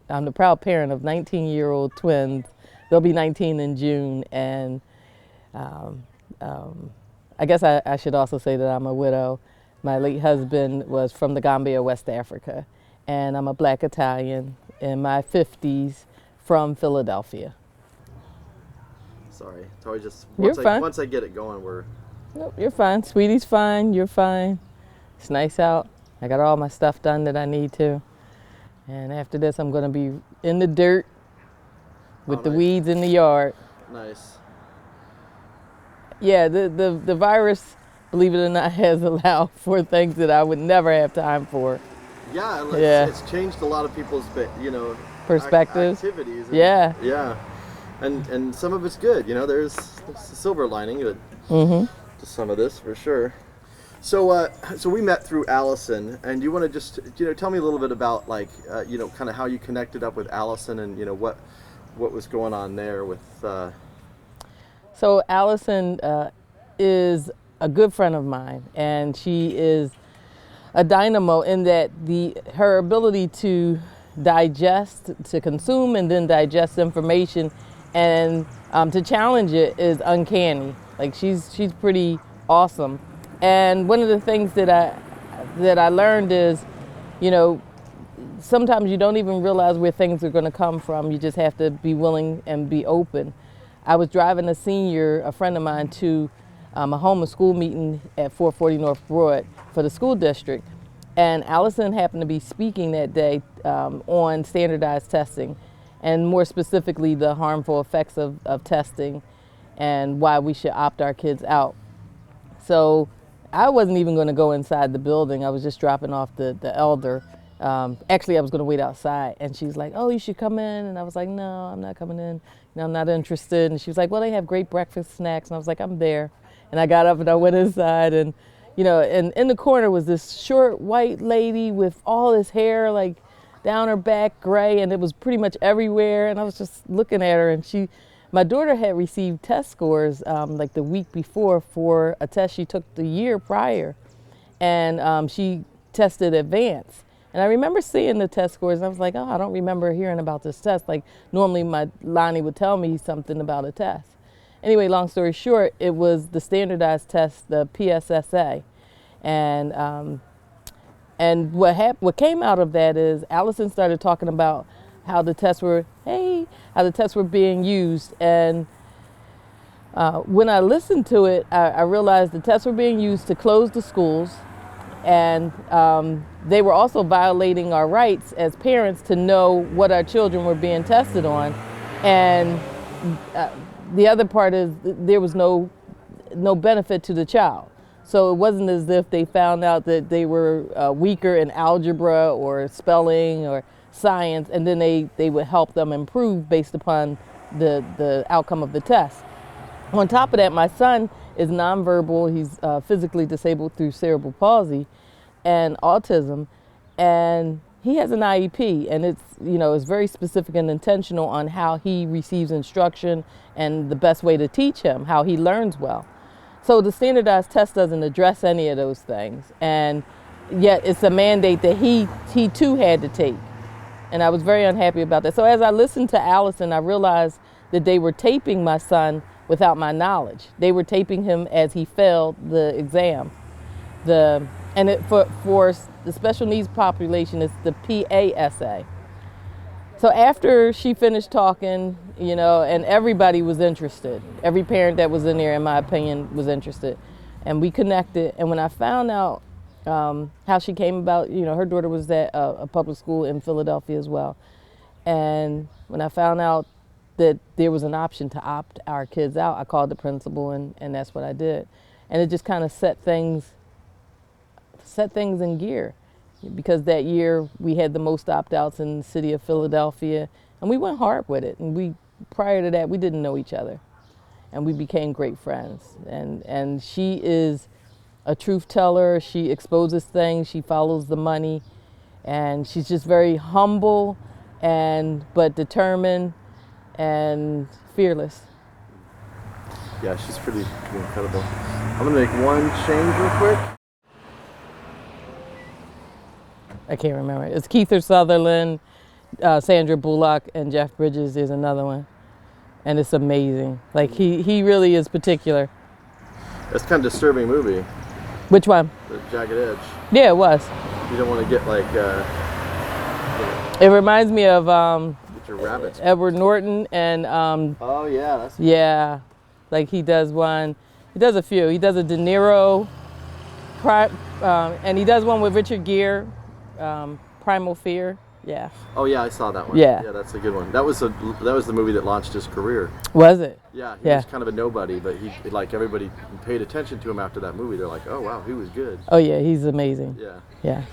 I'm the proud parent of 19-year-old twins. They'll be 19 in June, and um, um, I guess I should also say that I'm a widow. My late husband was from the Gambia, West Africa, and I'm a black Italian in my 50s from Philadelphia. Sorry, it's always just You're fine. once I get it going, we're. Nope, you're fine. Sweetie's fine. You're fine. It's nice out. I got all my stuff done that I need to. And after this, I'm going to be in the dirt with the nice. weeds in the yard. Nice. Yeah, the virus, believe it or not, has allowed for things that I would never have time for. Yeah, it's changed a lot of people's, Perspectives. Activities. Yeah. Yeah. And some of it's good, there's a silver lining to some of this for sure. So we met through Allison, and you want to just tell me a little bit about kind of how you connected up with Allison, and what was going on there with. So Allison is a good friend of mine, and she is a dynamo in that her ability to digest, to consume, and then digest information, and to challenge it is uncanny. Like she's pretty awesome. And one of the things that I learned is, sometimes you don't even realize where things are going to come from. You just have to be willing and be open. I was driving a friend of mine, to a home and school meeting at 440 North Broad for the school district. And Allison happened to be speaking that day on standardized testing, and more specifically the harmful effects of testing and why we should opt our kids out. So I wasn't even going to go inside the building. I was just dropping off the elder. Actually, I was going to wait outside, and she's like, "Oh, you should come in." And I was like, "No, I'm not coming in. I'm not interested." And she was like, "Well, they have great breakfast snacks." And I was like, "I'm there." And I got up and I went inside, and and in the corner was this short white lady with all this hair like down her back, gray, and it was pretty much everywhere. And I was just looking at her, and my daughter had received test scores like the week before for a test she took the year prior, and she tested advanced. And I remember seeing the test scores, and I was like, "Oh, I don't remember hearing about this test." Like normally my Lonnie would tell me something about a test. Anyway, long story short, it was the standardized test, the PSSA, and what came out of that is Allison started talking about how the tests were being used, and when I listened to it, I realized the tests were being used to close the schools, and they were also violating our rights as parents to know what our children were being tested on, and the other part is there was no benefit to the child. So it wasn't as if they found out that they were weaker in algebra or spelling or science, and then they would help them improve based upon the outcome of the test. On top of that, my son is nonverbal. He's physically disabled through cerebral palsy and autism, and he has an IEP, and it's very specific and intentional on how he receives instruction and the best way to teach him, how he learns well. So the standardized test doesn't address any of those things, and yet it's a mandate that he too had to take. And I was very unhappy about that. So as I listened to Allison, I realized that they were taping my son without my knowledge. They were taping him as he failed the exam. For the special needs population, it's the PASA. So after she finished talking, and everybody was interested. Every parent that was in there, in my opinion, was interested. And we connected. And when I found out how she came about, her daughter was at a public school in Philadelphia as well. And when I found out that there was an option to opt our kids out, I called the principal, and that's what I did. And it just kind of set things in gear, because that year we had the most opt-outs in the city of Philadelphia, and we went hard with it. And prior to that, we didn't know each other, and we became great friends. And she is a truth teller. She exposes things. She follows the money, and she's just very humble, but determined and fearless. Yeah, she's pretty incredible. I'm gonna make one change real quick. I can't remember. It's Keith or Sutherland. Sandra Bullock and Jeff Bridges is another one. And it's amazing. Like, he really is particular. It's kind of disturbing movie. Which one? The Jagged Edge. Yeah, it was. You don't want to get like. It reminds me of Get your rabbits. Edward Norton and Oh yeah, that's. yeah, like he does one. He does a few. He does a De Niro, and he does one with Richard Gere, Primal Fear. Yeah. Oh yeah, I saw that one. Yeah. Yeah, that's a good one. That was the movie that launched his career. Was it? Yeah, he was kind of a nobody, but he like everybody paid attention to him after that movie. They're like, oh wow, he was good. Oh yeah, he's amazing. Yeah. Yeah.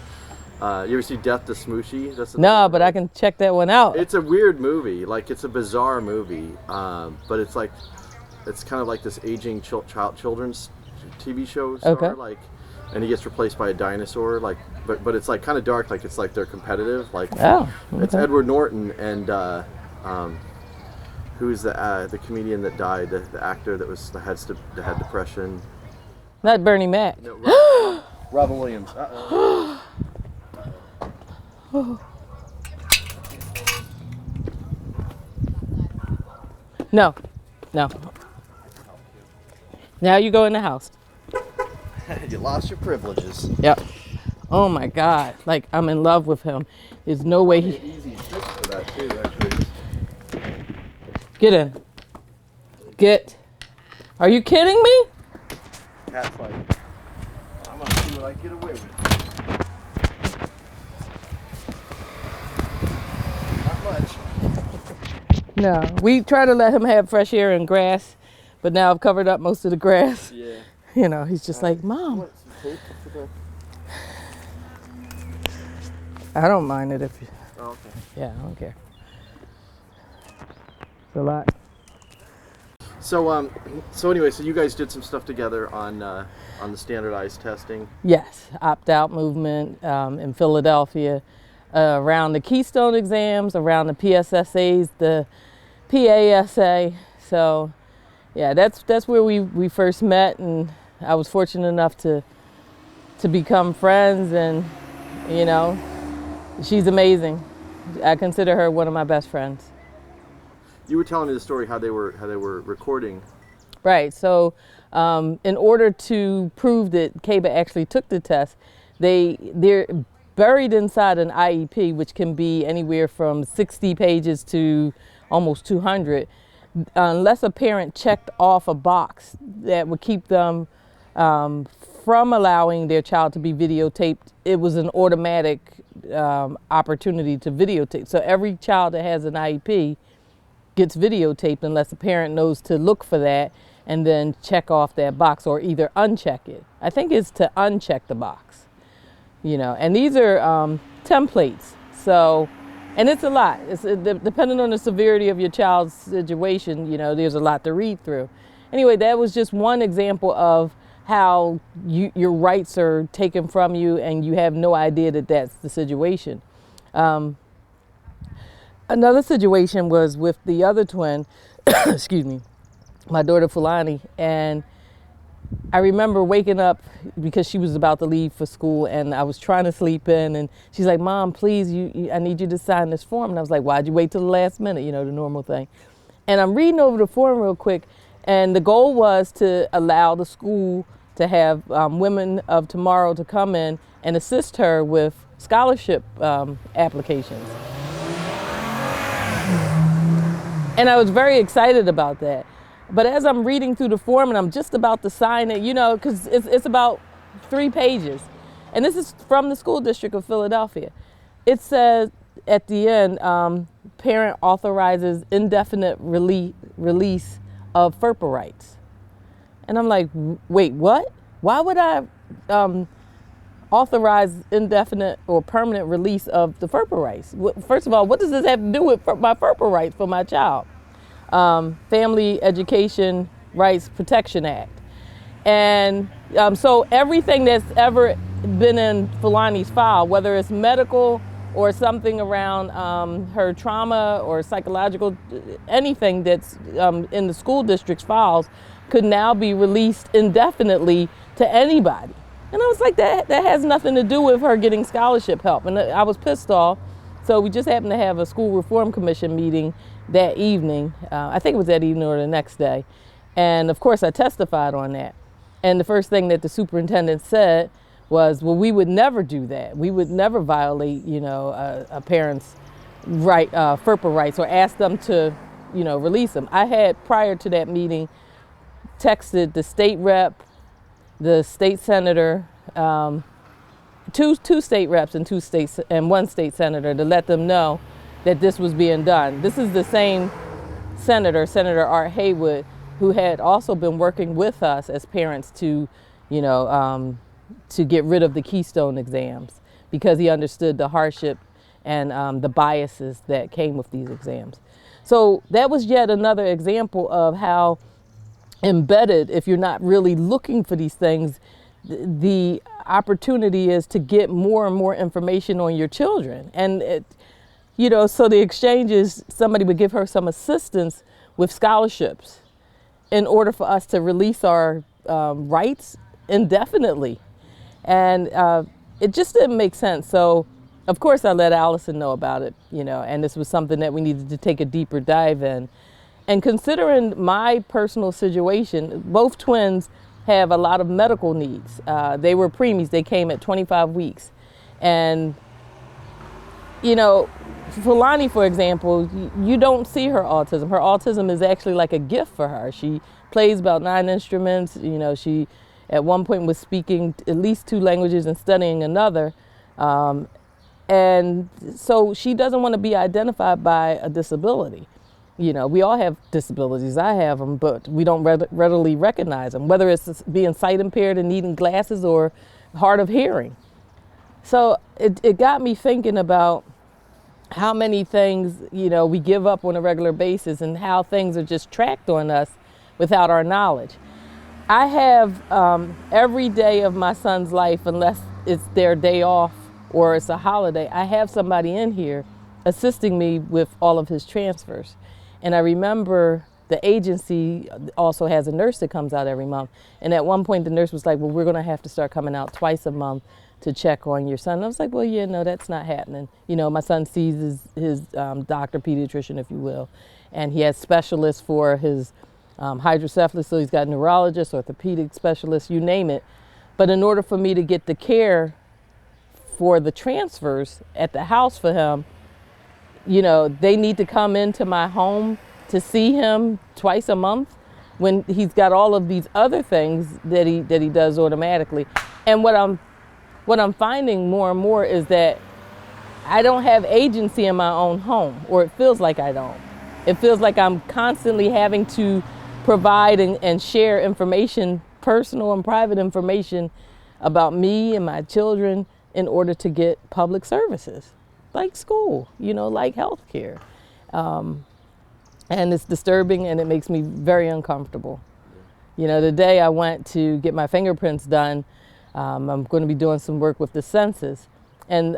You ever see Death to Smoochy? No, but I can check that one out. It's a weird movie. Like, it's a bizarre movie, but it's like, it's kind of like this aging children's TV show star. Okay. Like, and he gets replaced by a dinosaur. Like, but it's like kind of dark. Like, it's like they're competitive. Like, oh, okay. It's Edward Norton and who's the comedian that died? The actor that had depression. Not Bernie Mac. No, Robin Williams. Uh-oh. No. Now you go in the house. You lost your privileges. Yep. Oh my God! Like, I'm in love with him. There's no way he. Easy fix for that too, actually. Get in. Get. Are you kidding me? Cat's like, I'm gonna see what I get away with. No, we try to let him have fresh air and grass, but now I've covered up most of the grass. Yeah. You know, he's just like, Mom. I don't mind it if you. Oh, okay. Yeah, I don't care. It's a lot. So anyway, so you guys did some stuff together on the standardized testing. Yes, opt-out movement in Philadelphia, around the Keystone exams, around the PSSAs, the PASA. So, yeah, that's where we first met, and I was fortunate enough to become friends, and you know, she's amazing. I consider her one of my best friends. You were telling me the story how they were recording. Right. So, in order to prove that Kaba actually took the test, they're buried inside an IEP, which can be anywhere from 60 pages to almost 200. Unless a parent checked off a box that would keep them from allowing their child to be videotaped, it was an automatic opportunity to videotape. So every child that has an IEP gets videotaped unless a parent knows to look for that and then check off that box or either uncheck it. I think it's to uncheck the box, you know, and these are templates. So, and it's a lot. It's depending on the severity of your child's situation, you know, there's a lot to read through. Anyway, that was just one example of how your rights are taken from you and you have no idea that that's the situation. Another situation was with the other twin, excuse me, my daughter Fulani, and I remember waking up because she was about to leave for school and I was trying to sleep in, and she's like, Mom, please, I need you to sign this form. And I was like, why'd you wait till the last minute? You know, the normal thing. And I'm reading over the form real quick, and the goal was to allow the school to have women of tomorrow to come in and assist her with scholarship applications. And I was very excited about that. But as I'm reading through the form and I'm just about to sign it, you know, because it's about 3 pages. And this is from the school district of Philadelphia. It says at the end, parent authorizes indefinite release of FERPA rights. And I'm like, wait, what? Why would I authorize indefinite or permanent release of the FERPA rights? First of all, what does this have to do with my FERPA rights for my child? Family Education Rights Protection Act. And so everything that's ever been in Fulani's file, whether it's medical or something around her trauma or psychological, anything that's in the school district's files could now be released indefinitely to anybody. And I was like, that has nothing to do with her getting scholarship help. And I was pissed off. So we just happened to have a school reform commission meeting that evening. I think it was that evening or the next day. And of course I testified on that. And the first thing that the superintendent said was, well, we would never do that. We would never violate, a parent's right, FERPA rights, or ask them to, release them. I had, prior to that meeting, texted the state rep, the state senator, two state reps and one state senator, to let them know that this was being done. This is the same senator, Senator Art Haywood, who had also been working with us as parents to get rid of the Keystone exams, because he understood the hardship and the biases that came with these exams. So that was yet another example of how embedded, if you're not really looking for these things, the opportunity is to get more and more information on your children. And so the exchange is, somebody would give her some assistance with scholarships in order for us to release our rights indefinitely. And it just didn't make sense. So of course I let Allison know about it, and this was something that we needed to take a deeper dive in. And considering my personal situation, both twins have a lot of medical needs. They were preemies, they came at 25 weeks. And, for Lonnie, for example, you don't see her autism. Her autism is actually like a gift for her. She plays about 9 instruments. She at one point was speaking at least 2 languages and studying another. And so she doesn't want to be identified by a disability. We all have disabilities. I have them, but we don't readily recognize them, whether it's being sight impaired and needing glasses or hard of hearing. So it got me thinking about how many things, we give up on a regular basis, and how things are just tracked on us without our knowledge. I have every day of my son's life, unless it's their day off or it's a holiday, I have somebody in here assisting me with all of his transfers. And I remember the agency also has a nurse that comes out every month. And at one point the nurse was like, well, we're gonna have to start coming out twice a month to check on your son. And I was like, well, yeah, no, that's not happening. My son sees his doctor, pediatrician, if you will. And he has specialists for his hydrocephalus, so he's got neurologists, orthopedic specialists, you name it. But in order for me to get the care for the transfers at the house for him, they need to come into my home to see him twice a month, when he's got all of these other things that he does automatically. And what I'm finding more and more is that I don't have agency in my own home, or it feels like I don't. It feels like I'm constantly having to provide and share information, personal and private information about me and my children, in order to get public services like school, like healthcare. And it's disturbing, and it makes me very uncomfortable. The day I went to get my fingerprints done, I'm going to be doing some work with the census, and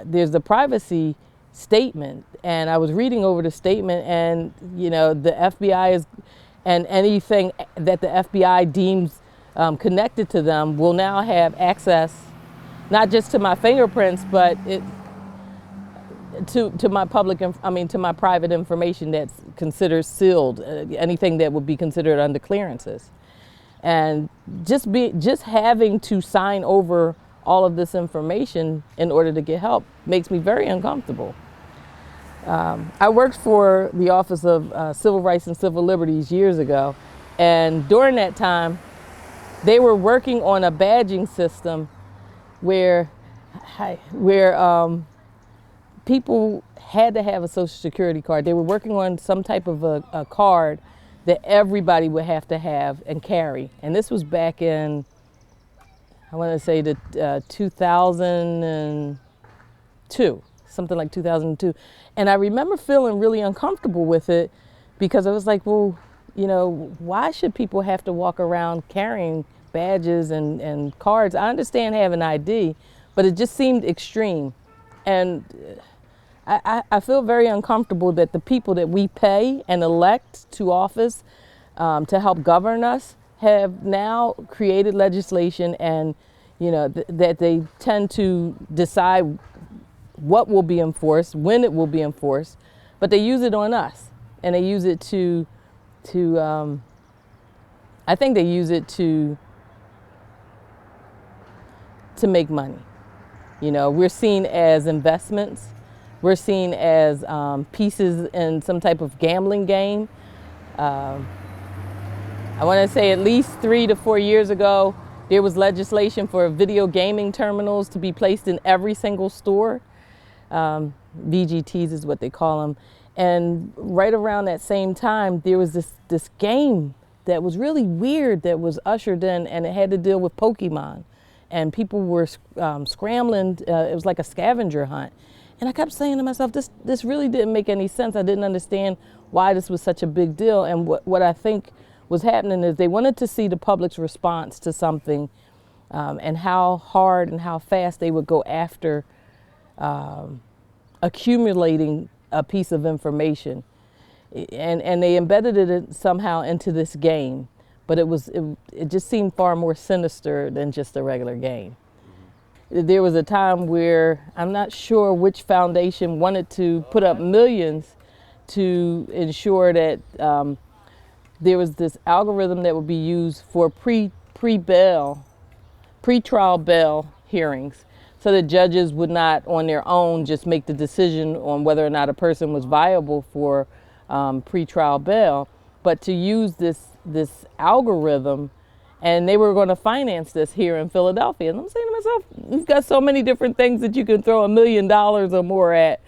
there's the privacy statement, and I was reading over the statement, and the FBI is, and anything that the FBI deems connected to them will now have access, not just to my fingerprints, but to my to my private information that's considered sealed, anything that would be considered under clearances. And just having to sign over all of this information in order to get help makes me very uncomfortable. I worked for the Office of Civil Rights and Civil Liberties years ago, and during that time, they were working on a badging system where people had to have a Social Security card. They were working on some type of a card that everybody would have to have and carry. And this was back in, I want to say, 2002, something like 2002. And I remember feeling really uncomfortable with it, because I was like, well, why should people have to walk around carrying badges and cards? I understand having ID, but it just seemed extreme. And I feel very uncomfortable that the people that we pay and elect to office to help govern us have now created legislation, and that they tend to decide what will be enforced, when it will be enforced, but they use it on us, and they use it to I think they use it to make money. You know, we're seen as investments. We're seen as pieces in some type of gambling game. I want to say at least 3 to 4 years ago, there was legislation for video gaming terminals to be placed in every single store. VGTs is what they call them. And right around that same time, there was this game that was really weird that was ushered in, and it had to deal with Pokemon. And people were scrambling. It was like a scavenger hunt. And I kept saying to myself, this really didn't make any sense. I didn't understand why this was such a big deal. And what I think was happening is they wanted to see the public's response to something, and how hard and how fast they would go after accumulating a piece of information. And they embedded it somehow into this game. But it just seemed far more sinister than just a regular game. There was a time where I'm not sure which foundation wanted to put up millions to ensure that there was this algorithm that would be used for pre-trial bail hearings, so that judges would not on their own just make the decision on whether or not a person was viable for pre-trial bail, but to use this algorithm, and they were going to finance this here in Philadelphia. And I'm saying to myself, you've got so many different things that you can throw $1 million or more at,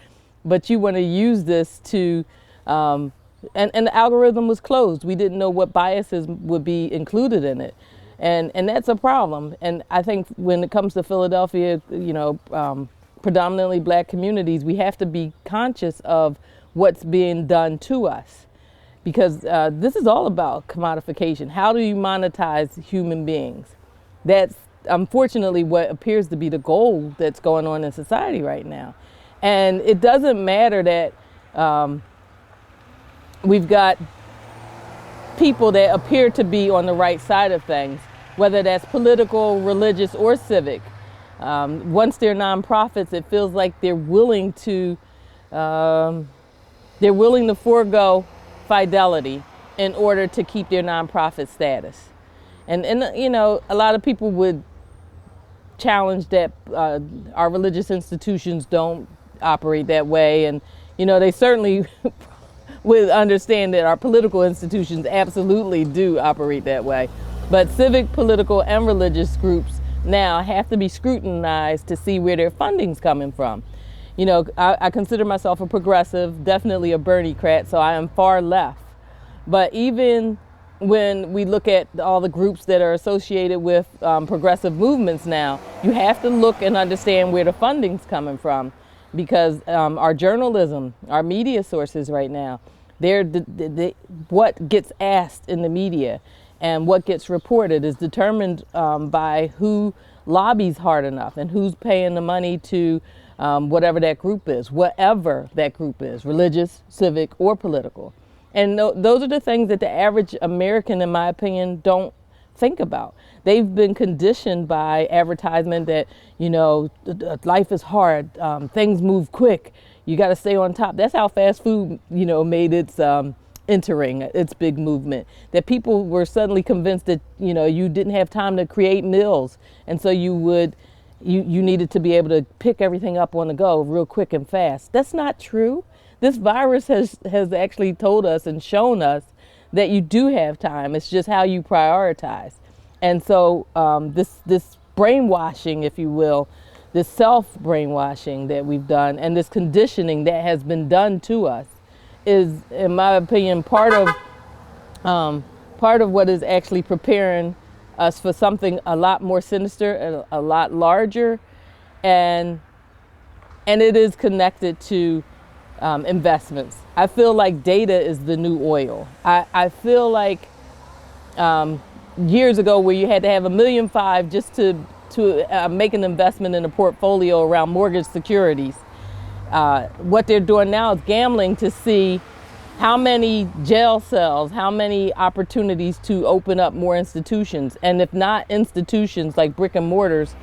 but you want to use this to, and the algorithm was closed. We didn't know what biases would be included in it. And that's a problem. And I think when it comes to Philadelphia, you know, predominantly black communities, we have to be conscious of what's being done to us. Because this is all about commodification. How do you monetize human beings? That's unfortunately what appears to be the goal that's going on in society right now. And it doesn't matter that we've got people that appear to be on the right side of things, whether that's political, religious, or civic. Once they're nonprofits, it feels like they're willing to forego fidelity in order to keep their nonprofit status. And you know, a lot of people would challenge that our religious institutions don't operate that way, and you know, they certainly would understand that our political institutions absolutely do operate that way. But civic, political, and religious groups now have to be scrutinized to see where their funding's coming from. You know, I consider myself a progressive, definitely a Bernie-crat, so I am far left. But even when we look at all the groups that are associated with progressive movements now, you have to look and understand where the funding's coming from. Because our journalism, our media sources right now, what gets asked in the media and what gets reported is determined by who lobbies hard enough and who's paying the money to whatever that group is, whatever that group is, religious, civic, or political. And those are the things that the average American, in my opinion, don't think about. They've been conditioned by advertisement that, you know, life is hard, things move quick, you got to stay on top. That's how fast food, you know, made its entering its big movement. That people were suddenly convinced that, you know, you didn't have time to create meals, and so you needed to be able to pick everything up on the go real quick and fast. That's not true. This virus has actually told us and shown us that you do have time. It's just how you prioritize. And so this brainwashing, if you will, this self-brainwashing that we've done and this conditioning that has been done to us is, in my opinion, part of what is actually preparing us for something a lot more sinister and a lot larger, and it is connected to investments. I feel like data is the new oil. I feel like years ago, where you had to have $1.5 million just to make an investment in a portfolio around mortgage securities, what they're doing now is gambling to see how many jail cells, how many opportunities to open up more institutions, and if not institutions like brick and mortars,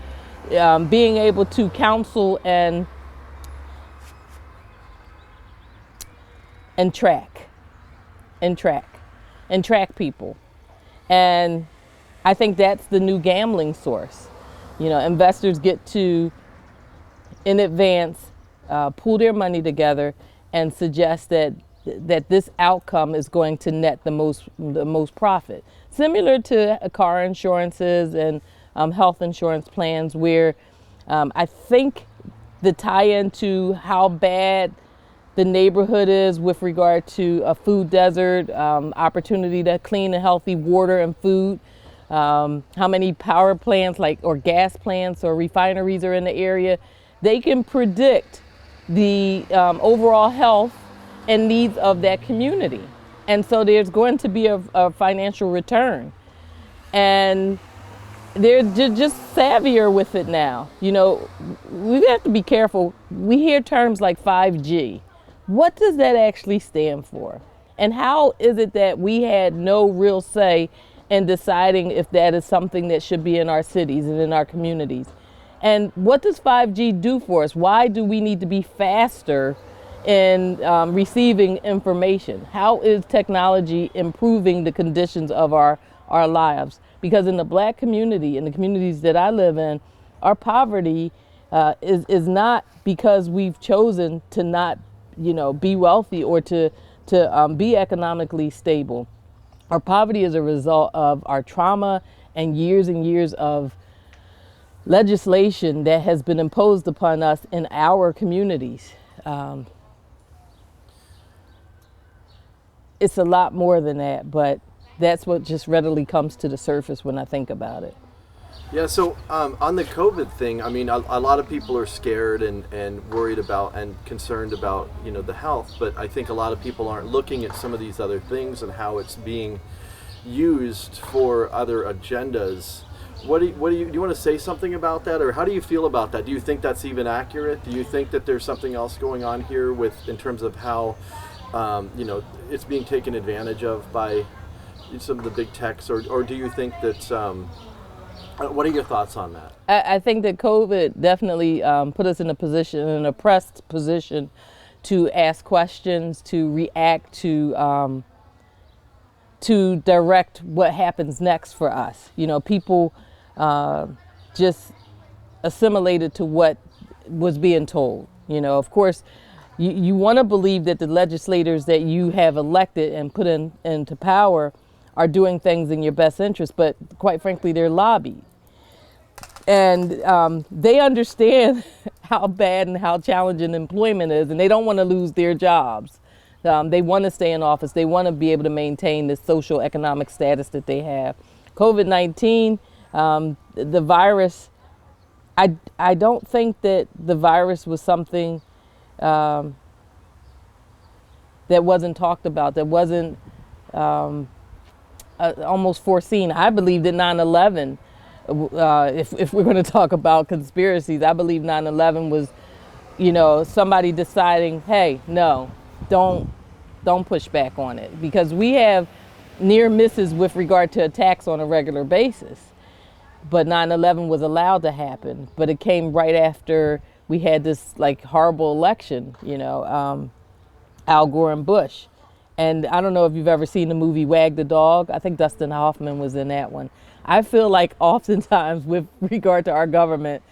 being able to counsel and and track people. And I think that's the new gambling source. Investors get to, in advance, pool their money together and suggest that this outcome is going to net the most profit. Similar to car insurances and health insurance plans, where I think the tie-in to how bad the neighborhood is with regard to a food desert, opportunity to clean and healthy water and food, how many power plants or gas plants or refineries are in the area. They can predict the overall health and needs of that community. And so there's going to be a financial return. And they're just savvier with it now. We have to be careful. We hear terms like 5G. What does that actually stand for? And how is it that we had no real say in deciding if that is something that should be in our cities and in our communities? And what does 5G do for us? Why do we need to be faster in receiving information? How is technology improving the conditions of our lives? Because in the Black community, in the communities that I live in, our poverty is not because we've chosen to not, be wealthy or to be economically stable. Our poverty is a result of our trauma and years of legislation that has been imposed upon us in our communities. It's a lot more than that, but that's what just readily comes to the surface when I think about it. Yeah, so on the COVID thing, I mean, a lot of people are scared and worried about and concerned about, the health, but I think a lot of people aren't looking at some of these other things and how it's being used for other agendas. Do you want to say something about that, or how do you feel about that? Do you think that's even accurate? Do you think that there's something else going on here in terms of how, it's being taken advantage of by some of the big techs, or do you think that, what are your thoughts on that? I think that COVID definitely put us in an oppressed position to ask questions, to react, to direct what happens next for us. People just assimilated to what was being told. Of course, you want to believe that the legislators that you have elected and put into power are doing things in your best interest, but quite frankly, they're lobbied. And they understand how bad and how challenging employment is, and they don't want to lose their jobs. They want to stay in office. They want to be able to maintain the social economic status that they have. COVID-19, the virus, I don't think that the virus was something that wasn't talked about, that wasn't almost foreseen. I believe that 9/11, if we're going to talk about conspiracies, I believe 9/11 was, somebody deciding, hey, no, don't push back on it, because we have near misses with regard to attacks on a regular basis. But 9/11 was allowed to happen, but it came right after we had this horrible election, Al Gore and Bush. And I don't know if you've ever seen the movie Wag the Dog. I think Dustin Hoffman was in that one. I feel like oftentimes with regard to our government,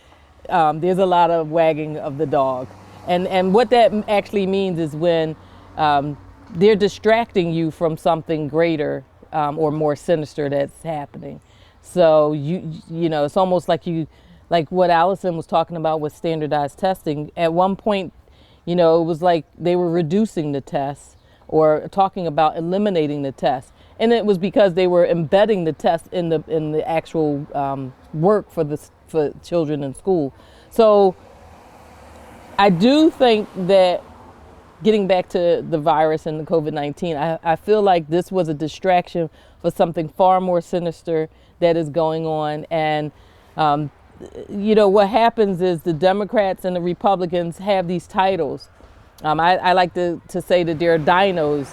there's a lot of wagging of the dog. And what that actually means is when they're distracting you from something greater or more sinister that's happening. So it's almost like what Allison was talking about with standardized testing. At one point, it was like they were reducing the tests or talking about eliminating the test, and it was because they were embedding the test in the actual work for children in school. So I do think that, getting back to the virus and the COVID-19, I feel like this was a distraction for something far more sinister that is going on. And what happens is the Democrats and the Republicans have these titles. I like to say that they're dinos,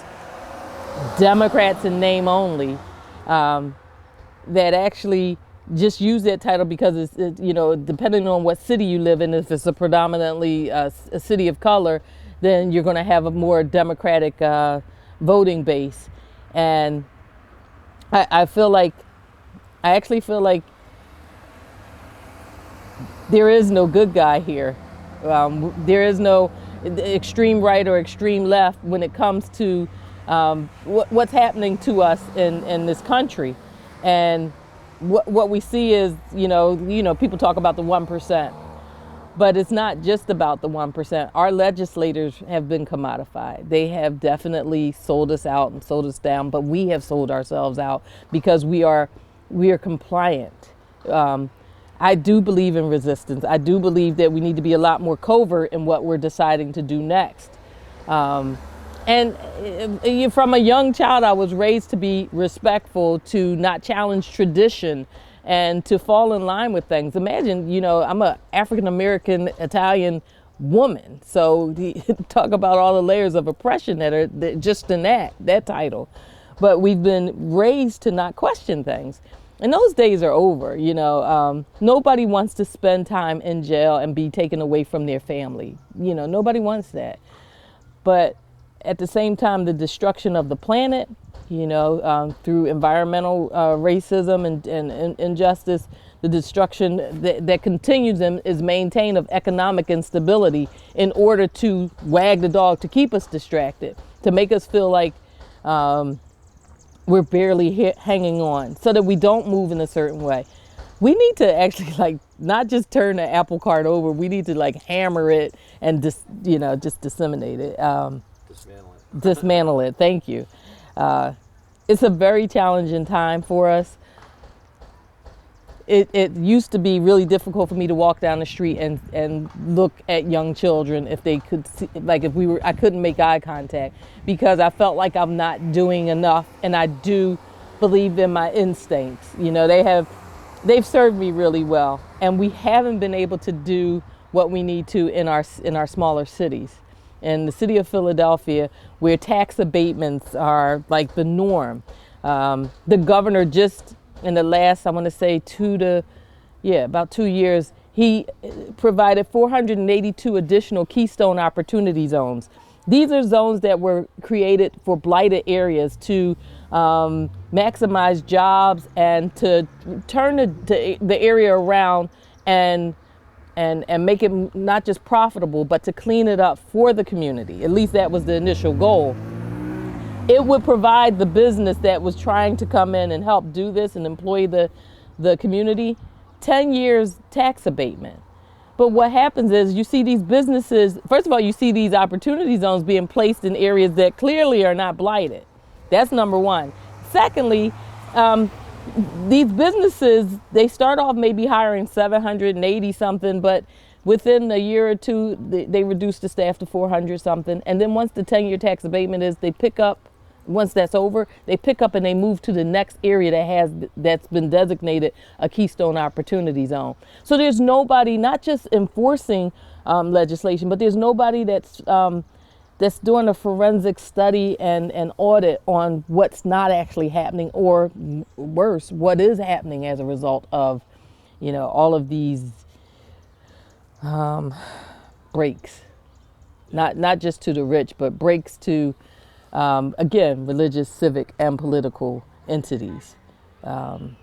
Democrats in name only, that actually just use that title because it's depending on what city you live in, if it's a predominantly a city of color, then you're going to have a more democratic voting base. And I actually feel like there is no good guy here. There is no extreme right or extreme left when it comes to what's happening to us in this country. And what we see is, people talk about the 1%, but it's not just about the 1%. Our legislators have been commodified. They have definitely sold us out and sold us down, but we have sold ourselves out because we are compliant. I do believe in resistance. I do believe that we need to be a lot more covert in what we're deciding to do next. And from a young child, I was raised to be respectful, to not challenge tradition, and to fall in line with things. Imagine, I'm an African-American Italian woman. So talk about all the layers of oppression that are just in that title. But we've been raised to not question things. And those days are over. Nobody wants to spend time in jail and be taken away from their family. Nobody wants that. But at the same time, the destruction of the planet, through environmental racism and injustice, the destruction that continues is maintained of economic instability in order to wag the dog, to keep us distracted, to make us feel like we're barely hanging on, so that we don't move in a certain way. We need to actually not just turn the apple cart over. We need to hammer it and just disseminate it. Dismantle it. Thank you. It's a very challenging time for us. It used to be really difficult for me to walk down the street and look at young children if they could see, I couldn't make eye contact because I felt like I'm not doing enough, and I do believe in my instincts. They've served me really well, and we haven't been able to do what we need to in our smaller cities. In the city of Philadelphia, where tax abatements are like the norm, the governor just in the last, I want to say about 2 years, he provided 482 additional Keystone Opportunity Zones. These are zones that were created for blighted areas to maximize jobs and to turn the area around and make it not just profitable, but to clean it up for the community. At least that was the initial goal. It would provide the business that was trying to come in and help do this and employ the community 10 years tax abatement. But what happens is you see these businesses, first of all, you see these opportunity zones being placed in areas that clearly are not blighted. That's number one. Secondly, these businesses, they start off maybe hiring 780 something, but within a year or two, they reduce the staff to 400 something. And then once the 10-year tax abatement is, they pick up, once that's over, they pick up and they move to the next area that's been designated a Keystone Opportunity Zone. So there's nobody, not just enforcing legislation, but there's nobody that's doing a forensic study and audit on what's not actually happening, or worse, what is happening as a result of, all of these breaks, not just to the rich, but breaks to, again, religious, civic, and political entities. And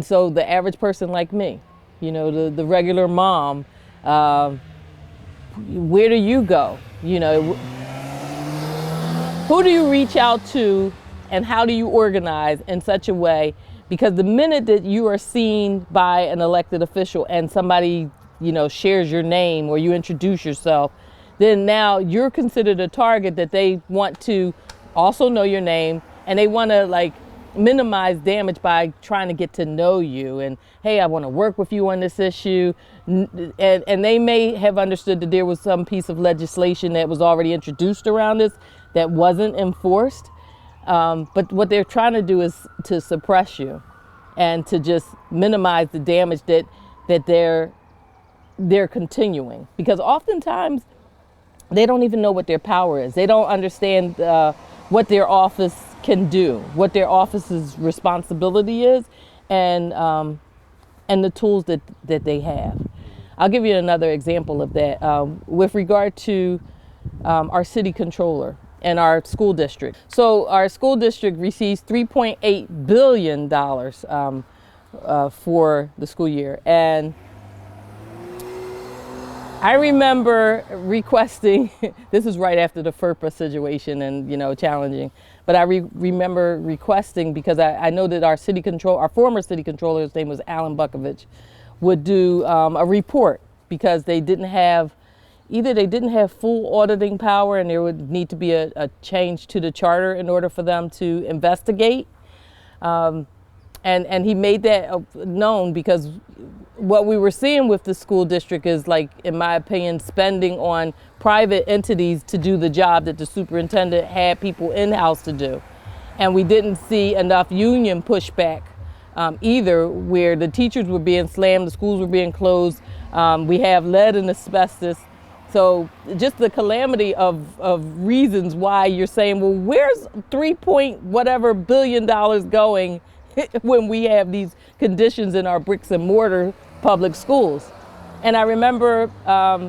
so the average person like me, the regular mom, where do you go? Who do you reach out to, and how do you organize in such a way? Because the minute that you are seen by an elected official and somebody, shares your name or you introduce yourself, then now you're considered a target that they want to also know your name, and they want to minimize damage by trying to get to know you. And hey, I want to work with you on this issue. And they may have understood that there was some piece of legislation that was already introduced around this that wasn't enforced. But what they're trying to do is to suppress you and to just minimize the damage that they're continuing. Because oftentimes they don't even know what their power is. They don't understand what their office can do, what their office's responsibility is, and the tools that they have. I'll give you another example of that. With regard to our city controller and our school district. So our school district receives $3.8 billion for the school year. And I remember requesting, this is right after the FERPA situation and, challenging, but I remember requesting, because I know that our former city controller, his name was Alan Bukovich, would do a report, because they didn't have full auditing power, and there would need to be a change to the charter in order for them to investigate. And he made that known, because what we were seeing with the school district is, like, in my opinion, spending on private entities to do the job that the superintendent had people in-house to do. And we didn't see enough union pushback either, where the teachers were being slammed, the schools were being closed. We have lead and asbestos. So just the calamity of reasons why you're saying, well, where's $3 billion going when we have these conditions in our bricks and mortar public schools? And I remember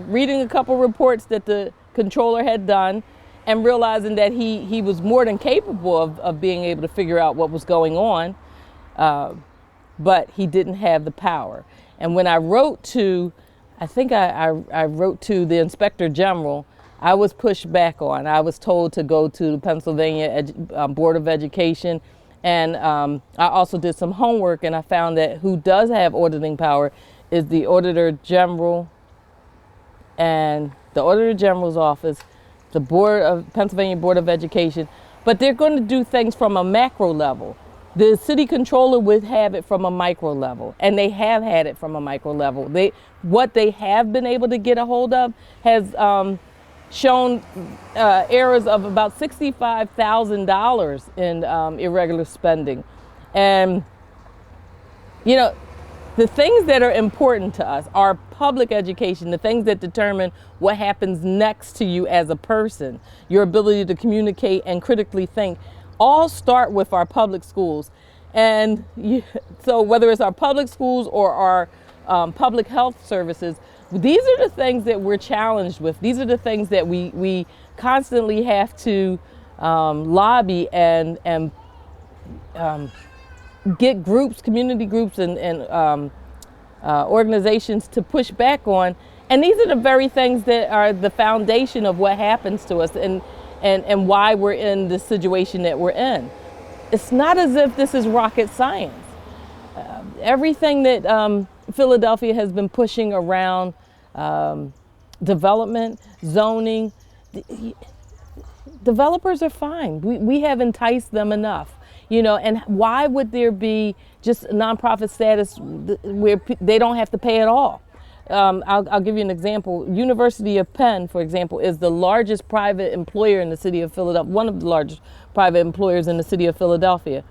reading a couple reports that the controller had done, and realizing that he was more than capable of being able to figure out what was going on, but he didn't have the power. And when I wrote to, I wrote to the Inspector General, I was pushed back on. I was told to go to the Pennsylvania Board of Education. And I also did some homework, and I found that who does have auditing power is the Auditor General and the Auditor General's office, the Pennsylvania Board of Education, but they're going to do things from a macro level. The city controller would have it from a micro level, and they have had it from a micro level. What they have been able to get a hold of has shown errors of about $65,000 in irregular spending. And, the things that are important to us are public education, the things that determine what happens next to you as a person, your ability to communicate and critically think, all start with our public schools. And so whether it's our public schools or our public health services, these are the things that we're challenged with. These are the things that we constantly have to lobby and get groups, community groups and organizations to push back on. And these are the very things that are the foundation of what happens to us and why we're in the situation that we're in. It's not as if this is rocket science. Everything that Philadelphia has been pushing around development, zoning, developers are fine. We have enticed them enough, and why would there be just nonprofit status where they don't have to pay at all? I'll give you an example. University of Penn, for example, is the largest private employer in the city of Philadelphia, one of the largest private employers in the city of Philadelphia.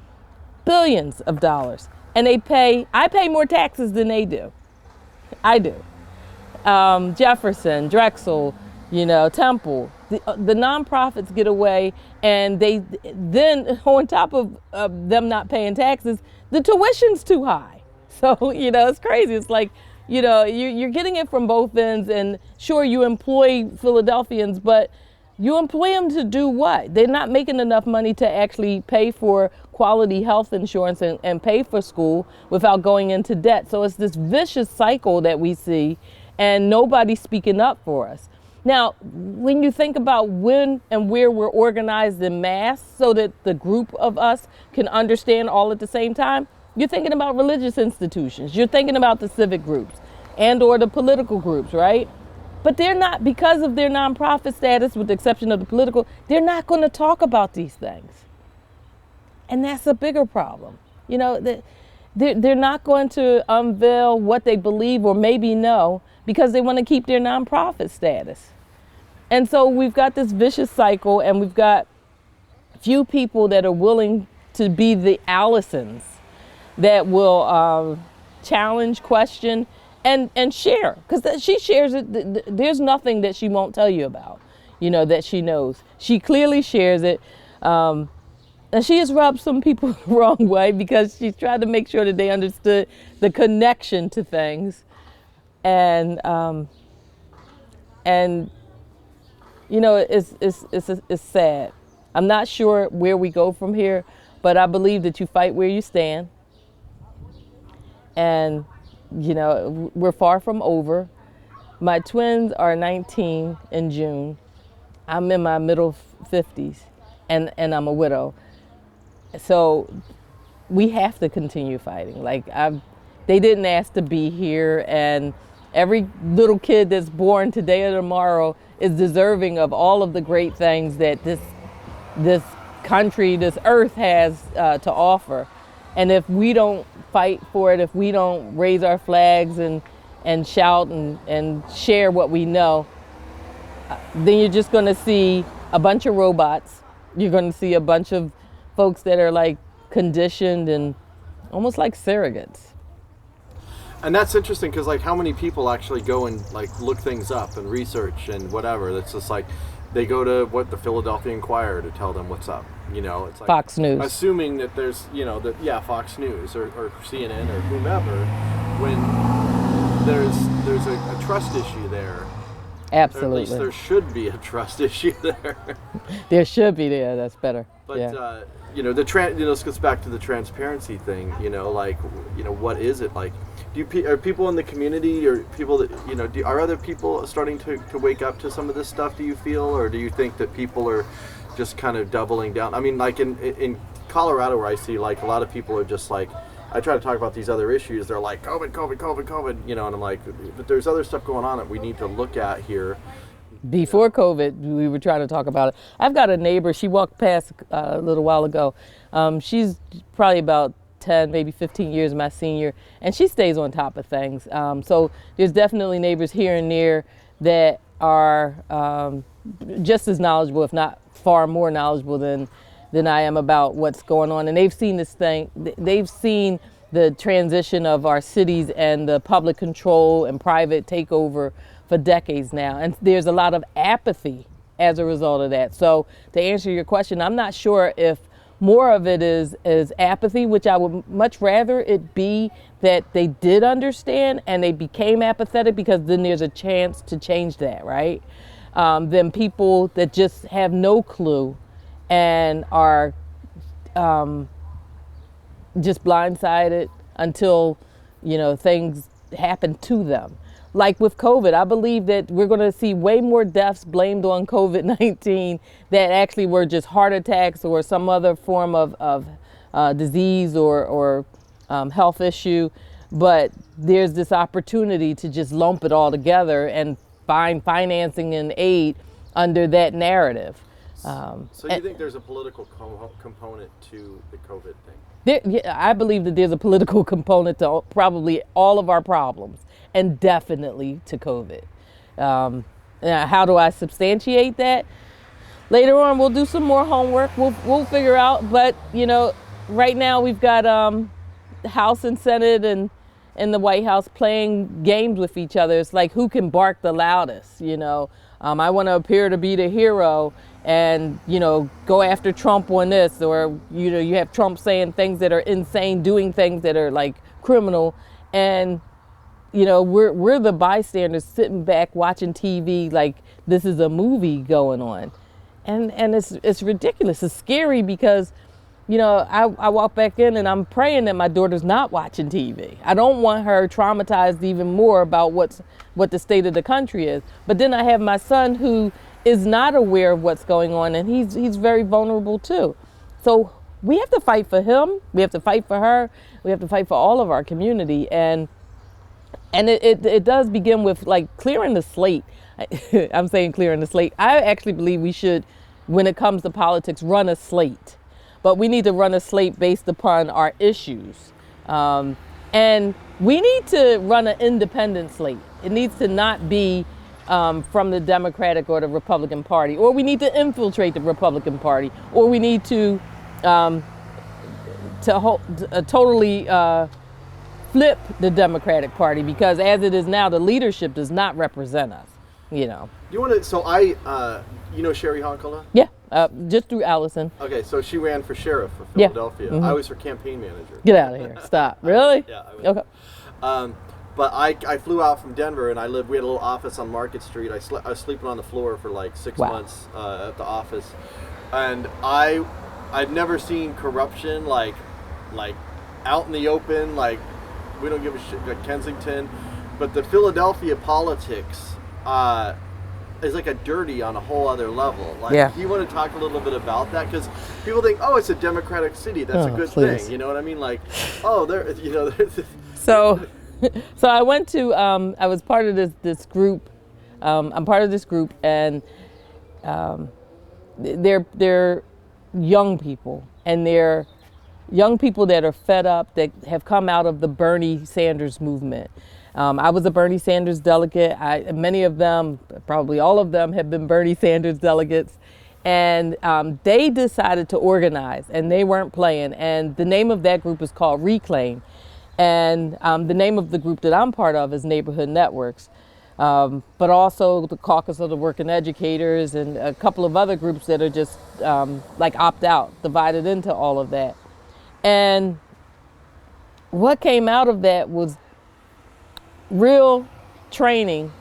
Billions of dollars. And I pay more taxes than they do. I do. Jefferson, Drexel, Temple, the nonprofits get away, and they then, on top of them not paying taxes, the tuition's too high. So, it's crazy. It's like, you're getting it from both ends, and sure, you employ Philadelphians, but you employ them to do what? They're not making enough money to actually pay for quality health insurance and pay for school without going into debt. So it's this vicious cycle that we see, and nobody's speaking up for us. Now, when you think about when and where we're organized in mass so that the group of us can understand all at the same time, you're thinking about religious institutions. You're thinking about the civic groups and or the political groups, right? But they're not, because of their nonprofit status, with the exception of the political, they're not going to talk about these things. And that's a bigger problem. They're not going to unveil what they believe or maybe know because they want to keep their nonprofit status. And so we've got this vicious cycle, and we've got few people that are willing to be the Allisons that will challenge, question, and share. Because she shares it. There's nothing that she won't tell you about, that she knows. She clearly shares it. And she has rubbed some people the wrong way because she's tried to make sure that they understood the connection to things. And You know, it's sad. I'm not sure where we go from here, but I believe that you fight where you stand. And, you know, we're far from over. My twins are 19 in June. I'm in my middle 50s, and I'm a widow. So we have to continue fighting. They didn't ask to be here, and every little kid that's born today or tomorrow is deserving of all of the great things that this country, this earth has to offer. And if we don't fight for it, if we don't raise our flags and shout and share what we know, then you're just going to see a bunch of robots. You're going to see a bunch of folks that are like conditioned and almost like surrogates. And that's interesting because like how many people actually go and like look things up and research and whatever. That's just like they go to the Philadelphia Inquirer to tell them what's up. You know, it's like Fox News. Assuming that there's, you know, Fox News or CNN or whomever, when there's a trust issue there. Absolutely. Or at least there should be a trust issue there. There should be there. That's better. But yeah. You know, this goes back to the transparency thing. You know, like, you know, what is it like? Are people in the community or people that, you know, are other people starting to wake up to some of this stuff? Do you feel, or do you think that people are just kind of doubling down? I mean, like in Colorado, where I see like a lot of people are just like, I try to talk about these other issues. They're like COVID, you know, and I'm like, but there's other stuff going on that we need to look at here. Before COVID, we were trying to talk about it. I've got a neighbor. She walked past a little while ago. She's probably about 10, maybe 15 years my senior, and she stays on top of things. So there's definitely neighbors here and there that are just as knowledgeable, if not far more knowledgeable than I am about what's going on. And they've seen this thing. They've seen the transition of our cities and the public control and private takeover for decades now. And there's a lot of apathy as a result of that. So to answer your question, I'm not sure if more of it is apathy, which I would much rather it be that they did understand and they became apathetic, because then there's a chance to change that, right? Than people that just have no clue and are just blindsided until, you know, things happen to them. Like with COVID, I believe that we're going to see way more deaths blamed on COVID-19 that actually were just heart attacks or some other form of disease or health issue. But there's this opportunity to just lump it all together and find financing and aid under that narrative. So you think there's a political component to the COVID thing? I believe that there's a political component to probably all of our problems, and definitely to COVID. How do I substantiate that? Later on, we'll do some more homework. We'll figure out. But you know, right now we've got the House and Senate and the White House playing games with each other. It's like who can bark the loudest. You know, I want to appear to be the hero, and you know, go after Trump on this, or you know, you have Trump saying things that are insane, doing things that are like criminal, and you know, we're the bystanders sitting back watching TV like this is a movie going on, and it's ridiculous. It's scary because, you know, I walk back in and I'm praying that my daughter's not watching TV. I don't want her traumatized even more about what the state of the country is. But then I have my son who is not aware of what's going on, and he's very vulnerable too. So we have to fight for him. We have to fight for her. We have to fight for all of our community, and it does begin with like clearing the slate. I'm saying clearing the slate. I actually believe we should, when it comes to politics, run a slate. But we need to run a slate based upon our issues. And we need to run an independent slate. It needs to not be from the Democratic or the Republican Party, or we need to infiltrate the Republican Party, or we need to totally flip the Democratic Party, because as it is now, the leadership does not represent us, you know. You want to, you know Sherry Honkola? Yeah, just through Allison. Okay, so she ran for sheriff of Philadelphia. Yeah. Mm-hmm. I was her campaign manager. Get out of here. Stop. Really? Yeah. I was. Okay. But I flew out from Denver, and we had a little office on Market Street. I was sleeping on the floor for like 6 months at the office, and I'd never seen corruption like out in the open, like we don't give a shit, like Kensington. But the Philadelphia politics is like a dirty on a whole other level. Like, do you want to talk a little bit about that? Because people think, oh, it's a democratic city. That's a good thing. You know what I mean? Like, oh, So I went to, I was part of this group. I'm part of this group, and they're young people, and they're young people that are fed up, that have come out of the Bernie Sanders movement. I was a Bernie Sanders delegate. Many of them, probably all of them, have been Bernie Sanders delegates. And they decided to organize, and they weren't playing. And the name of that group is called Reclaim. And the name of the group that I'm part of is Neighborhood Networks. But also the Caucus of the Working Educators and a couple of other groups that are just like opt out, divided into all of that. And what came out of that was real training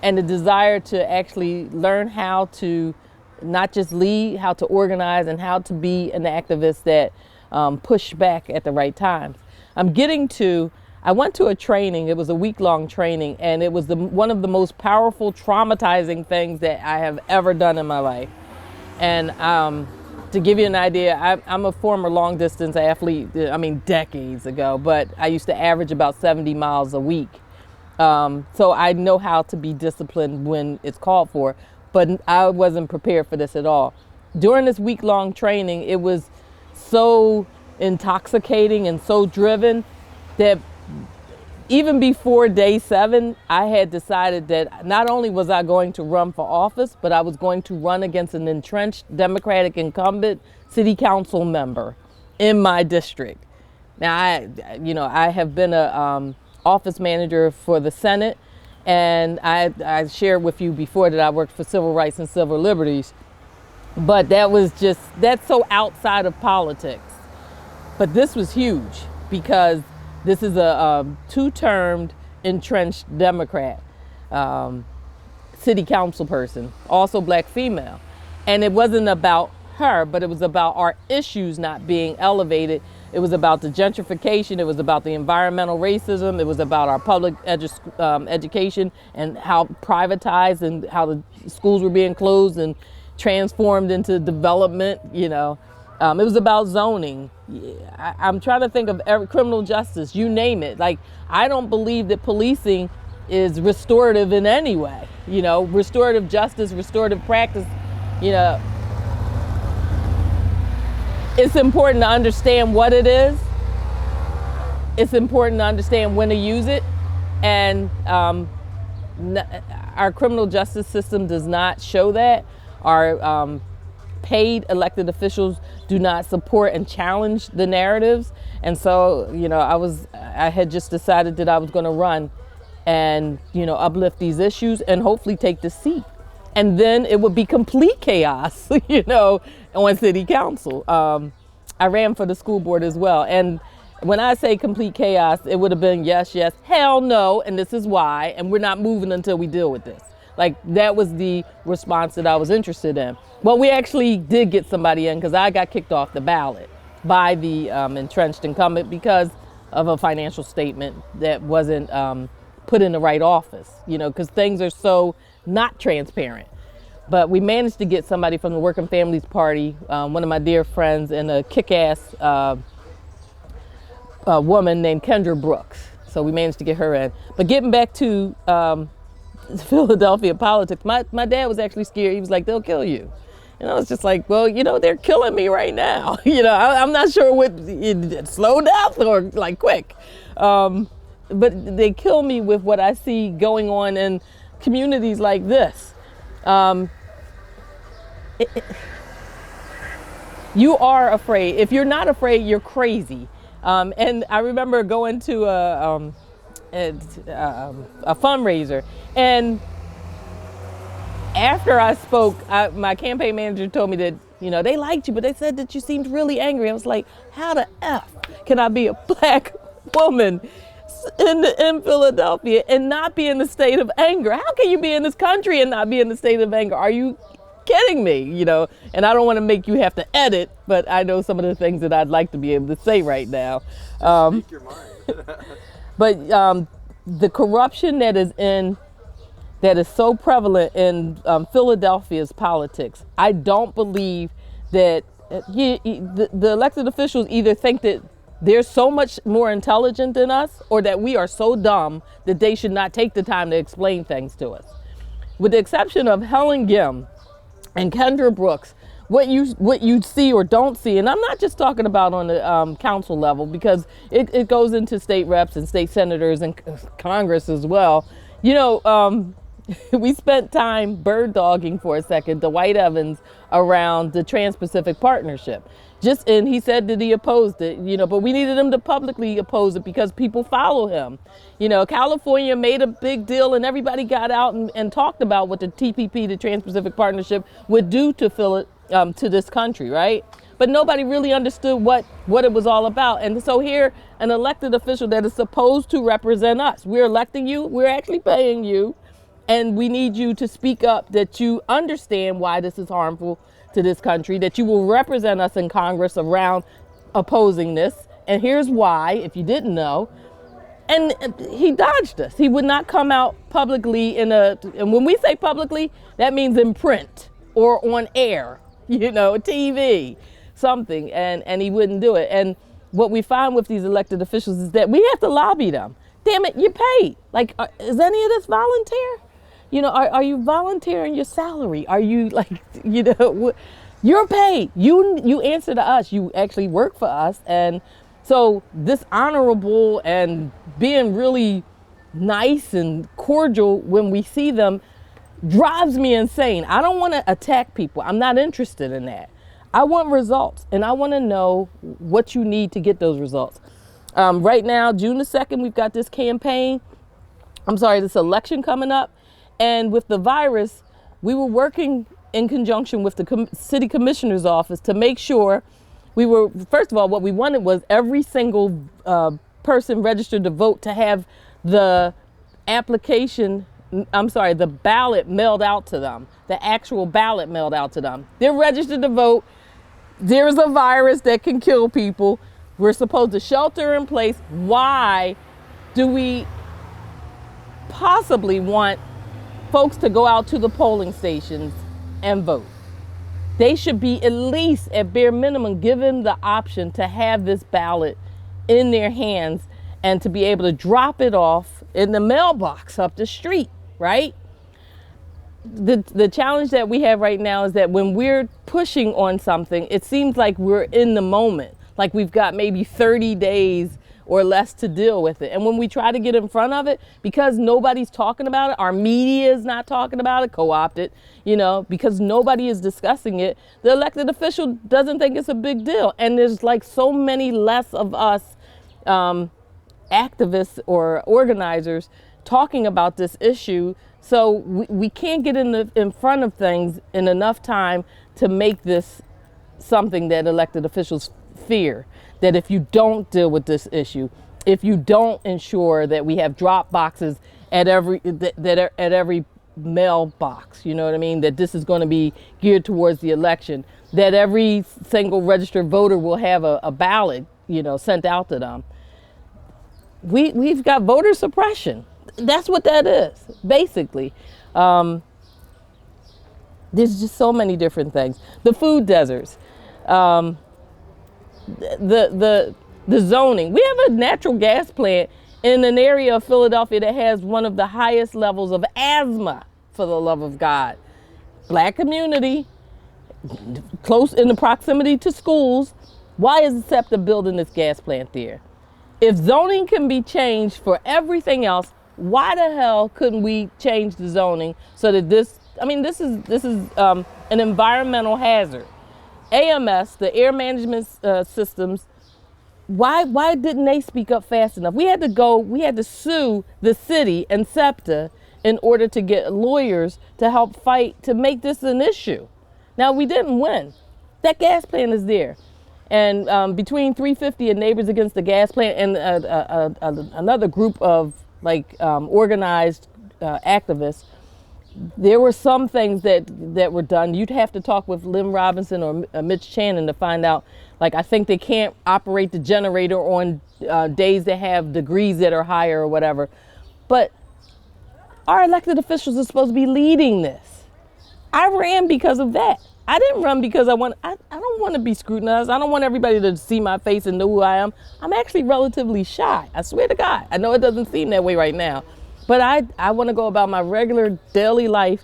and the desire to actually learn how to not just lead, how to organize, and how to be an activist that push back at the right times. I went to a training, it was a week-long training, and it was one of the most powerful, traumatizing things that I have ever done in my life. And to give you an idea, I'm a former long-distance athlete, I mean decades ago, but I used to average about 70 miles a week. So I know how to be disciplined when it's called for, but I wasn't prepared for this at all. During this week-long training, it was so intoxicating and so driven that even before day 7, I had decided that not only was I going to run for office, but I was going to run against an entrenched Democratic incumbent city council member in my district. Now, I have been a office manager for the Senate, and I shared with you before that I worked for civil rights and civil liberties, but that's so outside of politics. But this was huge because this is a two-termed entrenched Democrat city council person, also black female. And it wasn't about her, but it was about our issues not being elevated. It was about the gentrification. It was about the environmental racism. It was about our public education and how privatized and how the schools were being closed and transformed into development, It was about zoning. I'm trying to think of criminal justice, you name it. Like, I don't believe that policing is restorative in any way. Restorative justice, restorative practice, It's important to understand what it is. It's important to understand when to use it. And our criminal justice system does not show that. Our paid elected officials do not support and challenge the narratives. And so, I had just decided that I was going to run and, uplift these issues and hopefully take the seat. And then it would be complete chaos, on city council. I ran for the school board as well. And when I say complete chaos, it would have been yes, yes, hell no, and this is why, and we're not moving until we deal with this. Like, that was the response that I was interested in. Well, we actually did get somebody in because I got kicked off the ballot by the entrenched incumbent because of a financial statement that wasn't put in the right office, because things are so not transparent. But we managed to get somebody from the Working Families Party, one of my dear friends, and a kick-ass woman named Kendra Brooks. So we managed to get her in. But getting back to Philadelphia politics, my dad was actually scared. He was like, they'll kill you. And I was just like, well, they're killing me right now. I'm not sure what, slow death or like quick. But they kill me with what I see going on in communities like this. You are afraid. If you're not afraid, you're crazy. And I remember going to a fundraiser, and after I spoke, my campaign manager told me that, they liked you, but they said that you seemed really angry. I was like, how the F can I be a black woman house in Philadelphia and not be in the state of anger? How can you be in this country and not be in the state of anger? Are you kidding me? You know, and I don't want to make you have to edit, but I know some of the things that I'd like to be able to say right now. Speak your mind. But the corruption that is so prevalent in Philadelphia's politics, I don't believe that the elected officials either think that they're so much more intelligent than us, or that we are so dumb that they should not take the time to explain things to us. With the exception of Helen Gim and Kendra Brooks, what you see or don't see, and I'm not just talking about on the council level, because it goes into state reps and state senators and Congress as well. You know, we spent time bird dogging for a second Dwight Evans around the Trans-Pacific Partnership. And he said that he opposed it, you know, but we needed him to publicly oppose it because people follow him. You know, California made a big deal and everybody got out and talked about what the TPP, the Trans-Pacific Partnership, would do to this country, right? But nobody really understood what it was all about. And so here, an elected official that is supposed to represent us, we're electing you, we're actually paying you, and we need you to speak up, that you understand why this is harmful to this country, that you will represent us in Congress around opposing this. And here's why, if you didn't know. And he dodged us. He would not come out publicly and when we say publicly, that means in print or on air, you know, TV, something, and he wouldn't do it. And what we find with these elected officials is that we have to lobby them. Damn it, you're paid. Like, is any of this volunteer? You know, are you volunteering your salary? Are you, like, you know, you're paid. You answer to us. You actually work for us. And so this honorable and being really nice and cordial when we see them drives me insane. I don't want to attack people. I'm not interested in that. I want results, and I want to know what you need to get those results. Right now, June the 2nd, we've got this this election coming up. And with the virus, we were working in conjunction with the city commissioner's office to make sure first of all, what we wanted was every single person registered to vote to have the ballot mailed out to them, the actual ballot mailed out to them. They're registered to vote. There's a virus that can kill people. We're supposed to shelter in place. Why do we possibly want folks to go out to the polling stations and vote? They should be at least, at bare minimum, given the option to have this ballot in their hands and to be able to drop it off in the mailbox up the street, right? The challenge that we have right now is that when we're pushing on something, it seems like we're in the moment, like we've got maybe 30 days or less to deal with it. And when we try to get in front of it, because nobody's talking about it, our media is not talking about it, co-opted, you know, because nobody is discussing it, the elected official doesn't think it's a big deal. And there's like so many less of us activists or organizers talking about this issue. So we can't get in front of things in enough time to make this something that elected officials fear. That if you don't deal with this issue, if you don't ensure that we have drop boxes at every mailbox, you know what I mean, that this is going to be geared towards the election, that every single registered voter will have a ballot, you know, sent out to them. We've got voter suppression. That's what that is, basically. There's just so many different things. The food deserts. The zoning. We have a natural gas plant in an area of Philadelphia that has one of the highest levels of asthma, for the love of God. Black community, close in the proximity to schools. Why is SEPTA building this gas plant there? If zoning can be changed for everything else, why the hell couldn't we change the zoning so that this is an environmental hazard. AMS, the air management systems, why didn't they speak up fast enough? We had to sue the city and SEPTA in order to get lawyers to help fight to make this an issue. Now, we didn't win. That gas plant is there. And between 350 and Neighbors Against the Gas Plant and another group of organized activists, there were some things that were done. You'd have to talk with Lynn Robinson or Mitch Channon to find out. Like, I think they can't operate the generator on days that have degrees that are higher or whatever. But our elected officials are supposed to be leading this. I ran because of that. I didn't run because I don't want to be scrutinized. I don't want everybody to see my face and know who I am. I'm actually relatively shy. I swear to God. I know it doesn't seem that way right now. But I want to go about my regular daily life.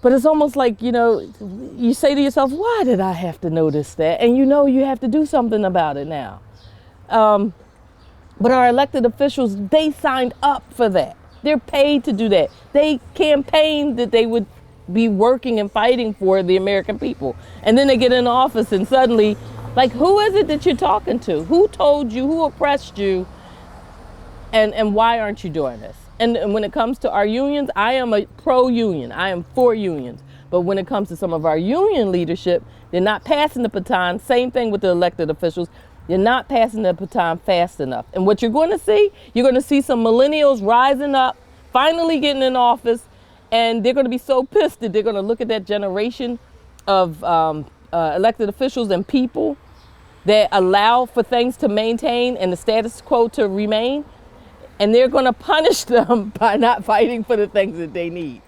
But it's almost like, you say to yourself, why did I have to notice that? And you have to do something about it now. But our elected officials, they signed up for that. They're paid to do that. They campaigned that they would be working and fighting for the American people. And then they get in office and suddenly, who is it that you're talking to? Who told you? Who oppressed you? And why aren't you doing this? And when it comes to our unions, I am a pro-union. I am for unions. But when it comes to some of our union leadership, they're not passing the baton. Same thing with the elected officials. You're not passing the baton fast enough. And what you're going to see some millennials rising up, finally getting in office, and they're going to be so pissed that they're going to look at that generation of elected officials and people that allow for things to maintain and the status quo to remain. And they're going to punish them by not fighting for the things that they need.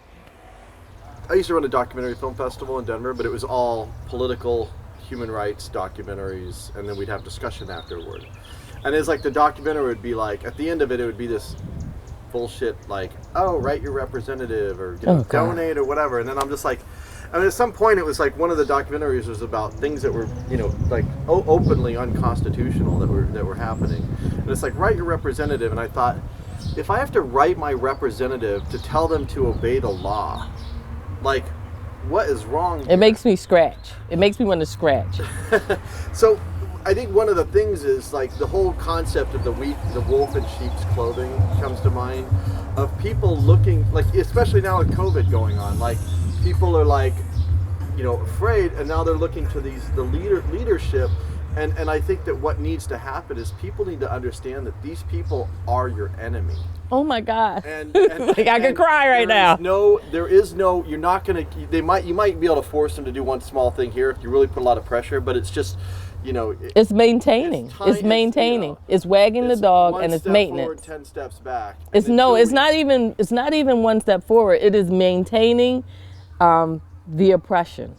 I used to run a documentary film festival in Denver, but it was all political, human rights documentaries, and then we'd have discussion afterward. And it's like the documentary would be like, at the end of it, it would be this bullshit like, oh, write your representative or donate or whatever. And then I'm just like, at some point it was like one of the documentaries was about things that were, openly unconstitutional that were happening. And it's like, write your representative. And I thought, if I have to write my representative to tell them to obey the law, what is wrong here? It makes me scratch. It makes me want to scratch. So I think one of the things is the whole concept of the wolf in sheep's clothing comes to mind, of people looking, especially now with COVID going on, people are afraid, and now they're looking to the leadership. And I think that what needs to happen is people need to understand that these people are your enemy. Oh my God. And I could cry right now. You're not going to, you might be able to force them to do one small thing here if you really put a lot of pressure, but it's just, it's maintaining. It's maintaining. It's wagging the dog, and it's maintenance. 10 steps back. It's not even one step forward. It is maintaining the oppression.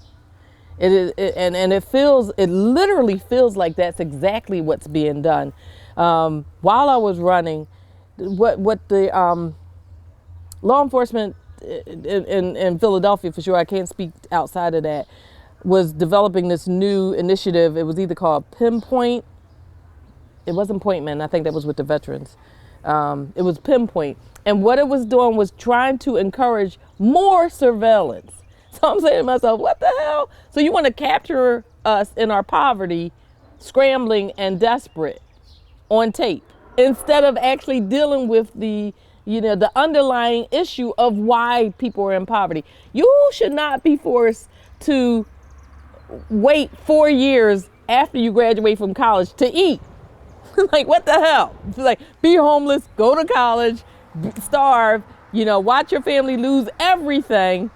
It is, and it literally feels like that's exactly what's being done. While I was running, what the law enforcement in Philadelphia, for sure, I can't speak outside of that, was developing this new initiative. It was either called Pinpoint. It wasn't Point Man. I think that was with the veterans. It was Pinpoint. And what it was doing was trying to encourage more surveillance. So I'm saying to myself, what the hell? So you want to capture us in our poverty, scrambling and desperate on tape, instead of actually dealing with the underlying issue of why people are in poverty. You should not be forced to wait 4 years after you graduate from college to eat. What the hell? Be homeless, go to college, starve, watch your family lose everything.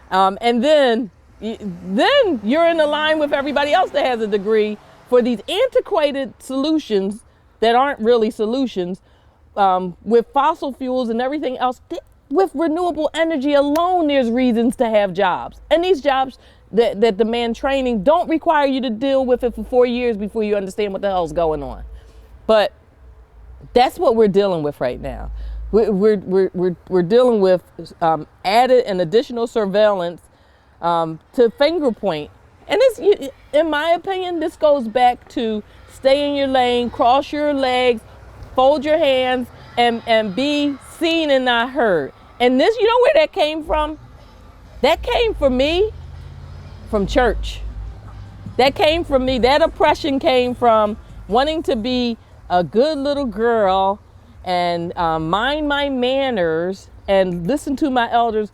And then you're in the line with everybody else that has a degree for these antiquated solutions that aren't really solutions, with fossil fuels and everything else. With renewable energy alone, there's reasons to have jobs. And these jobs that demand training don't require you to deal with it for 4 years before you understand what the hell's going on. But that's what we're dealing with right now. We're dealing with added and additional surveillance to finger point. And this, in my opinion, this goes back to stay in your lane, cross your legs, fold your hands, and be seen and not heard. And this, you know where that came from? That came from me, from church. That came from me. That oppression came from wanting to be a good little girl and mind my manners and listen to my elders.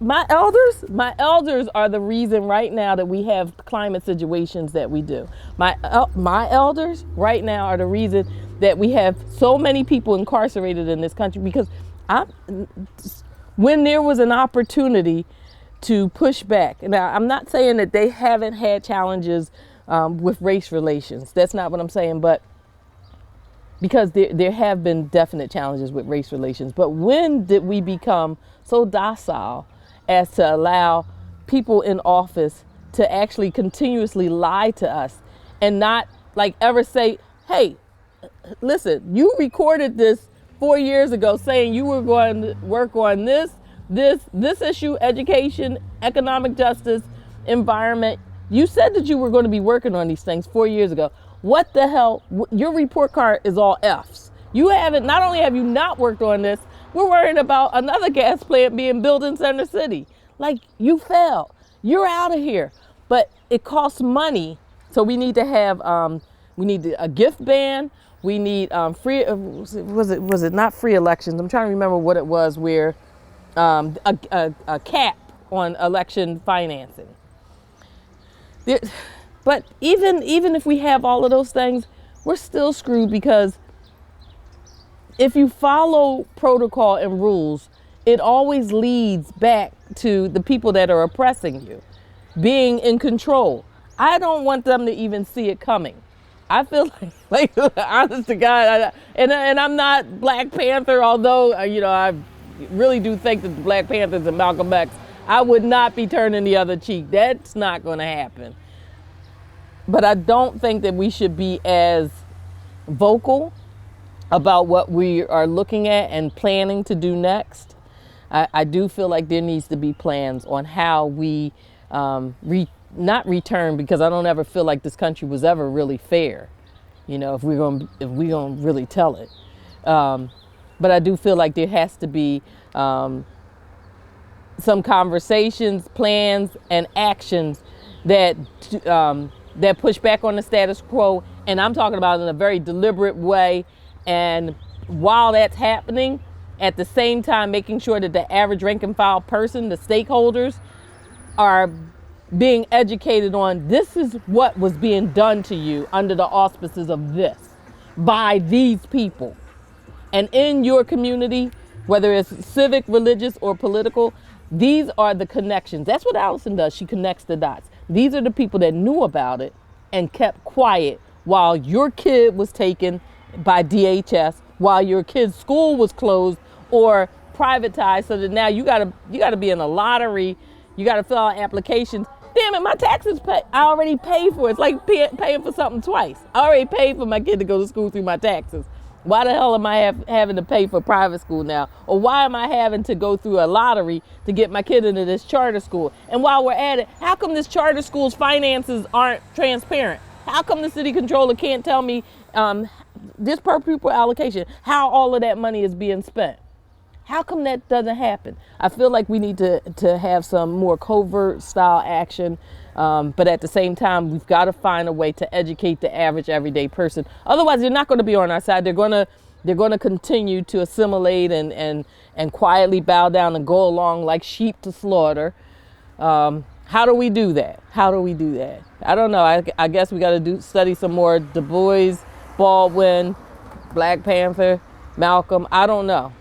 my elders are the reason right now that we have climate situations that we do. My elders right now are the reason that we have so many people incarcerated in this country, because when there was an opportunity to push back. Now, I'm not saying that they haven't had challenges with race relations. That's not what I'm saying, but because there have been definite challenges with race relations. But when did we become so docile as to allow people in office to actually continuously lie to us and not like ever say, hey, listen, you recorded this 4 years ago saying you were going to work on this issue, education, economic justice, environment. You said that you were going to be working on these things 4 years ago. What the hell? Your report card is all F's. You haven't, not only have you not worked on this, we're worrying about another gas plant being built in Center City. Like, you failed. You're out of here. But it costs money. So we need to have, we need a gift ban. We need free, was it not free elections? I'm trying to remember what it was, where a cap on election financing. But even if we have all of those things, we're still screwed, because if you follow protocol and rules, it always leads back to the people that are oppressing you being in control. I don't want them to even see it coming. I feel like honest to God, and I'm not Black Panther, although, I really do think that the Black Panthers and Malcolm X, I would not be turning the other cheek. That's not going to happen. But I don't think that we should be as vocal about what we are looking at and planning to do next. I do feel like there needs to be plans on how we not return, because I don't ever feel like this country was ever really fair, if we're going to really tell it. But I do feel like there has to be some conversations, plans, and actions that push back on the status quo. And I'm talking about in a very deliberate way. And while that's happening, at the same time, making sure that the average rank and file person, the stakeholders, are being educated on, this is what was being done to you under the auspices of this by these people. And in your community, whether it's civic, religious, or political, these are the connections. That's what Allison does. She connects the dots. These are the people that knew about it and kept quiet while your kid was taken by DHS, while your kid's school was closed or privatized, so that now you gotta be in a lottery. You gotta fill out applications. Damn it, my taxes I already paid for it. It's like paying for something twice. I already paid for my kid to go to school through my taxes. Why the hell am I having to pay for private school now? Or why am I having to go through a lottery to get my kid into this charter school? And while we're at it, how come this charter school's finances aren't transparent? How come the city controller can't tell me this per pupil allocation, how all of that money is being spent? How come that doesn't happen? I feel like we need to have some more covert style action, but at the same time, we've got to find a way to educate the average everyday person. Otherwise, they're not going to be on our side. They're going to continue to assimilate and quietly bow down and go along like sheep to slaughter. How do we do that? How do we do that? I don't know. I guess we got to study some more Du Bois, Baldwin, Black Panther, Malcolm. I don't know.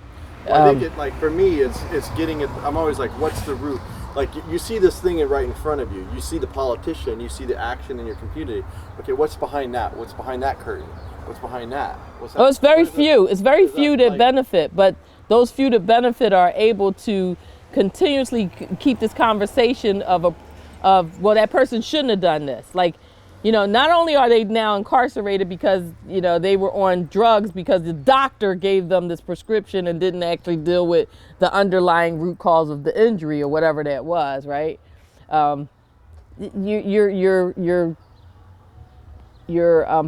Well, I think for me, it's getting it. I'm always like, what's the root? Like, you see this thing right in front of you. You see the politician. You see the action in your community. Okay, what's behind that? What's behind that curtain? What's behind that? Oh, it's very few. It's very few that benefit, but those few that benefit are able to continuously keep this conversation of well, that person shouldn't have done this. Like, not only are they now incarcerated because, they were on drugs because the doctor gave them this prescription and didn't actually deal with the underlying root cause of the injury or whatever that was, right? You're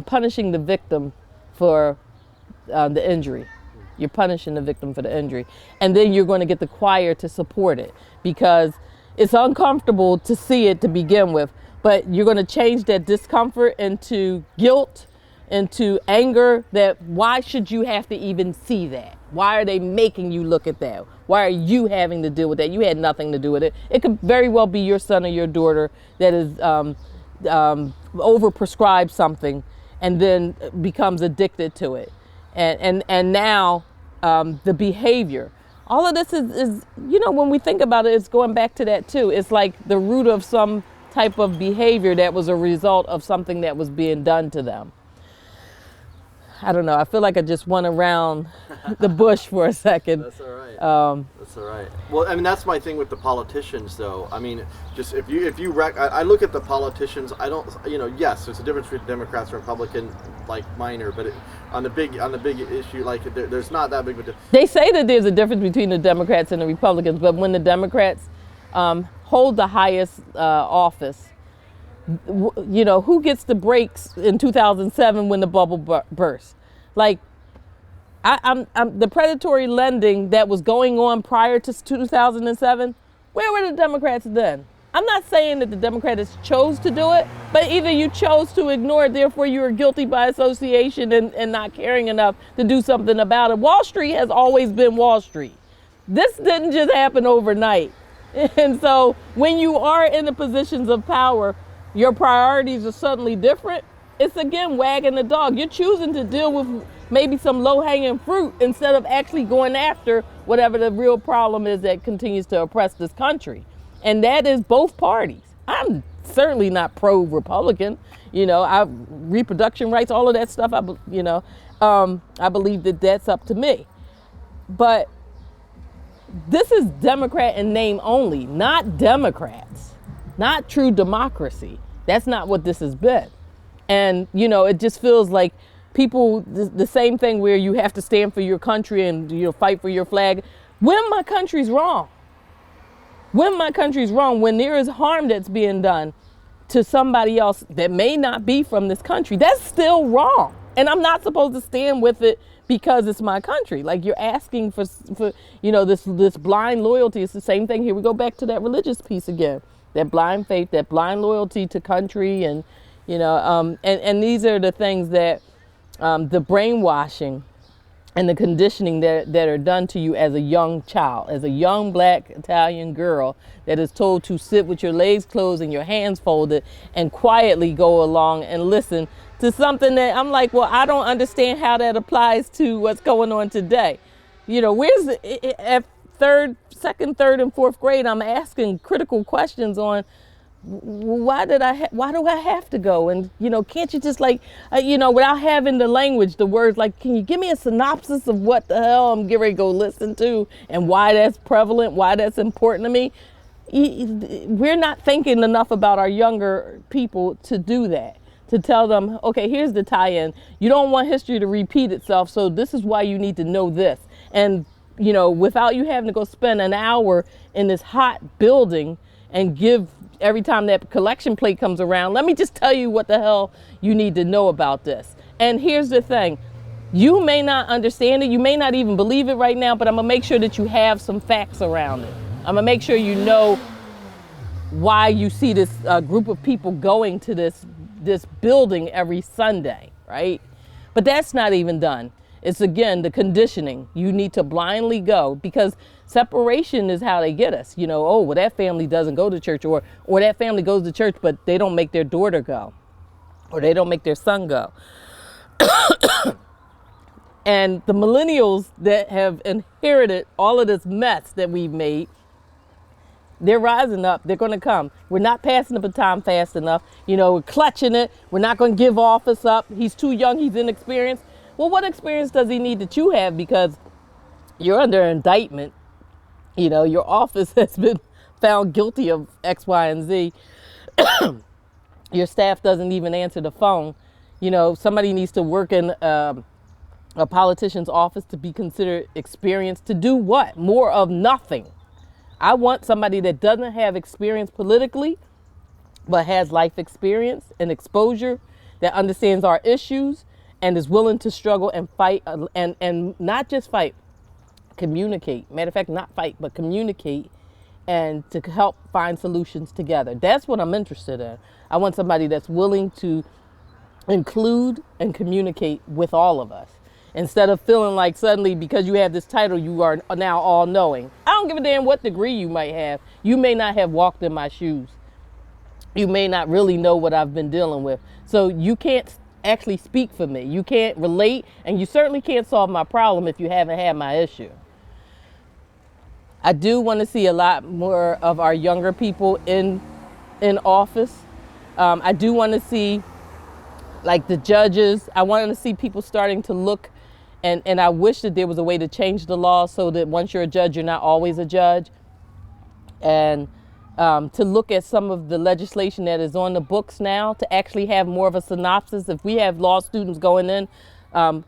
punishing the victim for the injury. You're punishing the victim for the injury. And then you're going to get the choir to support it because it's uncomfortable to see it to begin with. But you're going to change that discomfort into guilt, into anger, that why should you have to even see that? Why are they making you look at that? Why are you having to deal with that? You had nothing to do with it. It could very well be your son or your daughter that is overprescribed something and then becomes addicted to it. And now the behavior. All of this is, when we think about it, it's going back to that too. It's like the root of some type of behavior that was a result of something that was being done to them. I don't know. I feel like I just went around the bush for a second. That's all right. That's all right. Well, I mean, that's my thing with the politicians, though. I mean, just if you I look at the politicians. I don't, yes, there's a difference between Democrats and Republican, like minor, but on the big issue, like there's not that big of a difference. They say that there's a difference between the Democrats and the Republicans, but when the Democrats hold the highest office, who gets the breaks in 2007 when the bubble burst? Like, I'm the predatory lending that was going on prior to 2007. Where were the Democrats then? I'm not saying that the Democrats chose to do it, but either you chose to ignore it, therefore you were guilty by association and not caring enough to do something about it. Wall Street has always been Wall Street. This didn't just happen overnight. And so when you are in the positions of power, your priorities are suddenly different. It's again wagging the dog. You're choosing to deal with maybe some low-hanging fruit instead of actually going after whatever the real problem is that continues to oppress this country. And that is both parties. I'm certainly not pro-Republican. Reproduction rights, all of that stuff, I believe that that's up to me. But this is Democrat in name only, not Democrats, not true democracy. That's not what this has been. And, it just feels like people, the same thing where you have to stand for your country and, fight for your flag. When my country's wrong, when there is harm that's being done to somebody else that may not be from this country, that's still wrong. And I'm not supposed to stand with it because it's my country. Like, you're asking for this blind loyalty. It's the same thing. Here we go back to that religious piece again. That blind faith, that blind loyalty to country, and and these are the things that the brainwashing and the conditioning that are done to you as a young child, as a young Black Italian girl that is told to sit with your legs closed and your hands folded and quietly go along and listen to something that I'm like, well, I don't understand how that applies to what's going on today. At second, third, and fourth grade, I'm asking critical questions on why do I have to go? And, can't you just without having the language, the words, like, can you give me a synopsis of what the hell I'm getting ready to go listen to and why that's prevalent, why that's important to me? We're not thinking enough about our younger people to do that, to tell them, okay, here's the tie-in. You don't want history to repeat itself, so this is why you need to know this. And, without you having to go spend an hour in this hot building and give every time that collection plate comes around, let me just tell you what the hell you need to know about this. And here's the thing. You may not understand it. You may not even believe it right now, but I'm going to make sure that you have some facts around it. I'm going to make sure you know why you see this group of people going to this building every Sunday, right? But that's not even done. It's, again, the conditioning. You need to blindly go because separation is how they get us. That family doesn't go to church, or that family goes to church, but they don't make their daughter go, or they don't make their son go. And the millennials that have inherited all of this mess that we've made, they're rising up. They're going to come. We're not passing the baton fast enough. We're clutching it. We're not going to give office up. He's too young. He's inexperienced. Well, what experience does he need that you have? Because you're under indictment. Your office has been found guilty of X, Y, and Z. Your staff doesn't even answer the phone. Somebody needs to work in a politician's office to be considered experienced. To do what? More of nothing. I want somebody that doesn't have experience politically, but has life experience and exposure, that understands our issues and is willing to struggle and fight, and not just fight, communicate. Matter of fact, not fight, but communicate, and to help find solutions together. That's what I'm interested in. I want somebody that's willing to include and communicate with all of us. Instead of feeling like suddenly because you have this title, you are now all knowing. I don't give a damn what degree you might have. You may not have walked in my shoes. You may not really know what I've been dealing with. So you can't actually speak for me. You can't relate, and you certainly can't solve my problem if you haven't had my issue. I do want to see a lot more of our younger people in office. I do want to see, like, the judges. I want to see people starting to look, and I wish that there was a way to change the law so that once you're a judge, you're not always a judge. And to look at some of the legislation that is on the books now, to actually have more of a synopsis. If we have law students going in,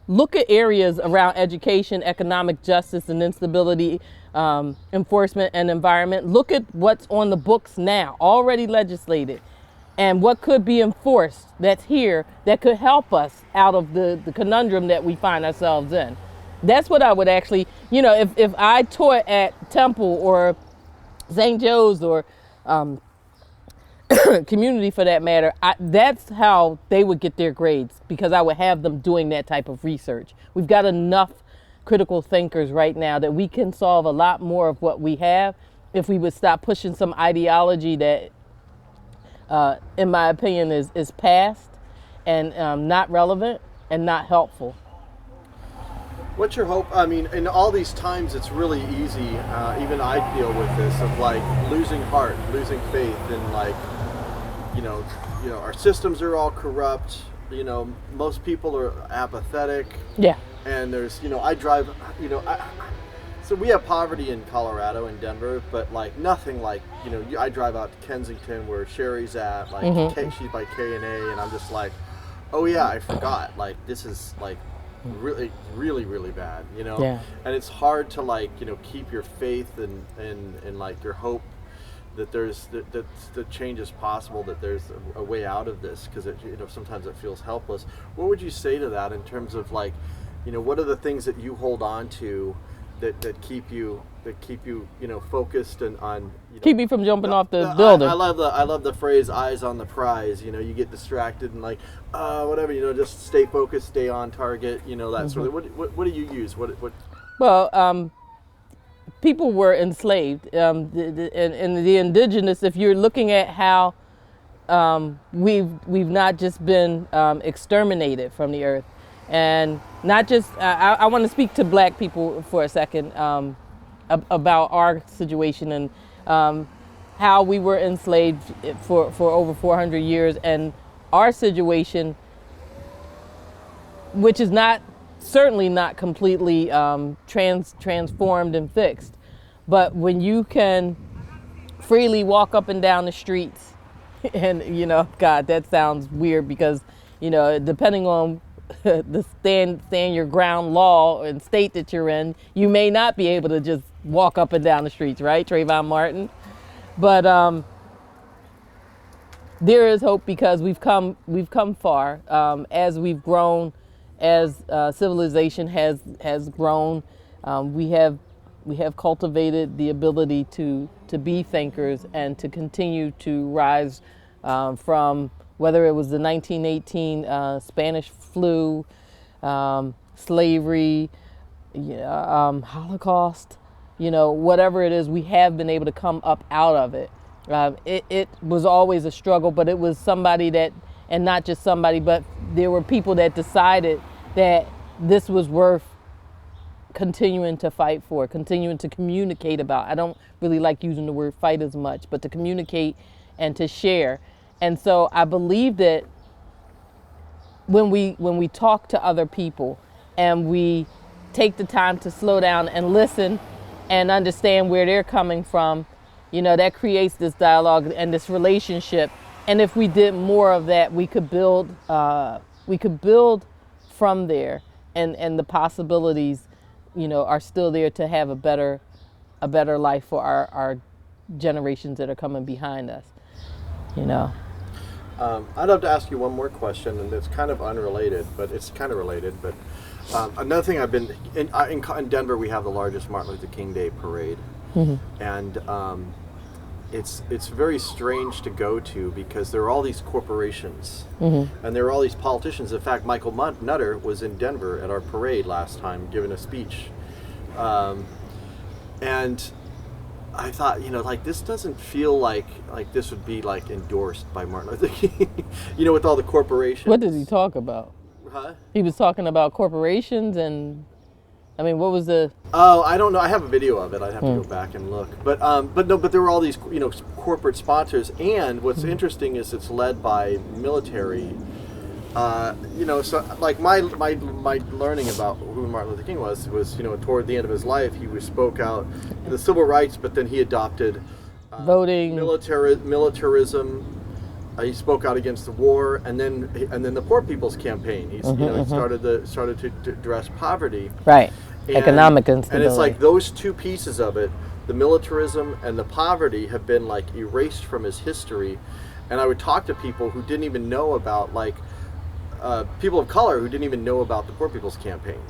look at areas around education, economic justice, and instability, enforcement, and environment. Look at what's on the books now, already legislated, and what could be enforced that's here that could help us out of the conundrum that we find ourselves in. That's what I would actually, if I taught at Temple or St. Joe's or community for that matter, that's how they would get their grades, because I would have them doing that type of research. We've got enough critical thinkers right now that we can solve a lot more of what we have if we would stop pushing some ideology that, in my opinion, is past and not relevant and not helpful. What's your hope? I mean, in all these times, it's really easy. Even I deal with this of like losing heart, losing faith, and like, our systems are all corrupt. Most people are apathetic. Yeah. And there's, I drive. So we have poverty in Colorado and Denver, but like nothing like, I drive out to Kensington where Sherry's at, like she's by K&A, and I'm just like, oh yeah, I forgot. Like this is like really, really, really bad, Yeah. And it's hard to like, keep your faith and like your hope that there's that the change is possible, that there's a way out of this, because it, sometimes it feels helpless. What would you say to that in terms of like, what are the things that you hold on to that keep you focused and on keep me from jumping off the building? I love the phrase "eyes on the prize." You get distracted and like whatever. Just stay focused, stay on target. That sort of. What do you use? What? Well, people were enslaved, and the indigenous. If you're looking at how we've not just been exterminated from the earth. And not just, I want to speak to Black people for a second about our situation and how we were enslaved for over 400 years, and our situation, which is certainly not completely transformed and fixed. But when you can freely walk up and down the streets, and God, that sounds weird because, depending on the stand your ground law and state that you're in, you may not be able to just walk up and down the streets, right, Trayvon Martin? But there is hope, because we've come far as we've grown, as civilization has grown. We have cultivated the ability to be thinkers and to continue to rise from, whether it was the 1918 Spanish flu, slavery, Holocaust, whatever it is, we have been able to come up out of it. It was always a struggle, but it was somebody that, and not just somebody, but there were people that decided that this was worth continuing to fight for, continuing to communicate about. I don't really like using the word fight as much, but to communicate and to share. And so I believe that when we talk to other people and we take the time to slow down and listen and understand where they're coming from, that creates this dialogue and this relationship. And if we did more of that, we could build from there, and the possibilities, are still there to have a better life for our generations that are coming behind us. I'd love to ask you one more question, and it's kind of unrelated, but it's kind of related. But another thing, I've been in Denver. We have the largest Martin Luther King Day parade, and it's very strange to go to, because there are all these corporations and there are all these politicians. In fact, Michael Nutter was in Denver at our parade last time giving a speech, and I thought, like, this doesn't feel like this would be like endorsed by Martin Luther King, with all the corporations. What did he talk about? Huh? He was talking about corporations, and I mean, what was the? Oh, I don't know. I have a video of it. I'd have to go back and look. But there were all these, corporate sponsors, and what's interesting is it's led by military. So like my learning about who Martin Luther King was toward the end of his life, he spoke out the civil rights, but then he adopted Voting, militarism. He spoke out against the war, and then the Poor People's Campaign. He started to address poverty, right? Economic instability. And it's like those two pieces of it, the militarism and the poverty, have been like erased from his history. And I would talk to people who didn't even know about, like, people of color who didn't even know about the Poor People's Campaign.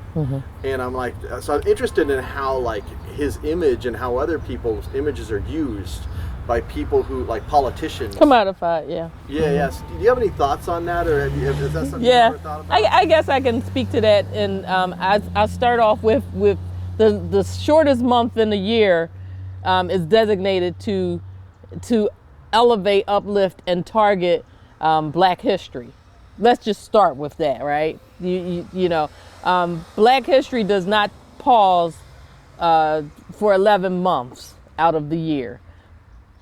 And I'm like, so I'm interested in how, like, his image and how other people's images are used by people who, like, politicians. Commodified, yeah. Yes. Do you have any thoughts on that, or is that something you ever thought about? I guess I can speak to that, and I'll start off with the shortest month in the year is designated to elevate, uplift, and target Black history. Let's just start with that, right? Black history does not pause for 11 months out of the year.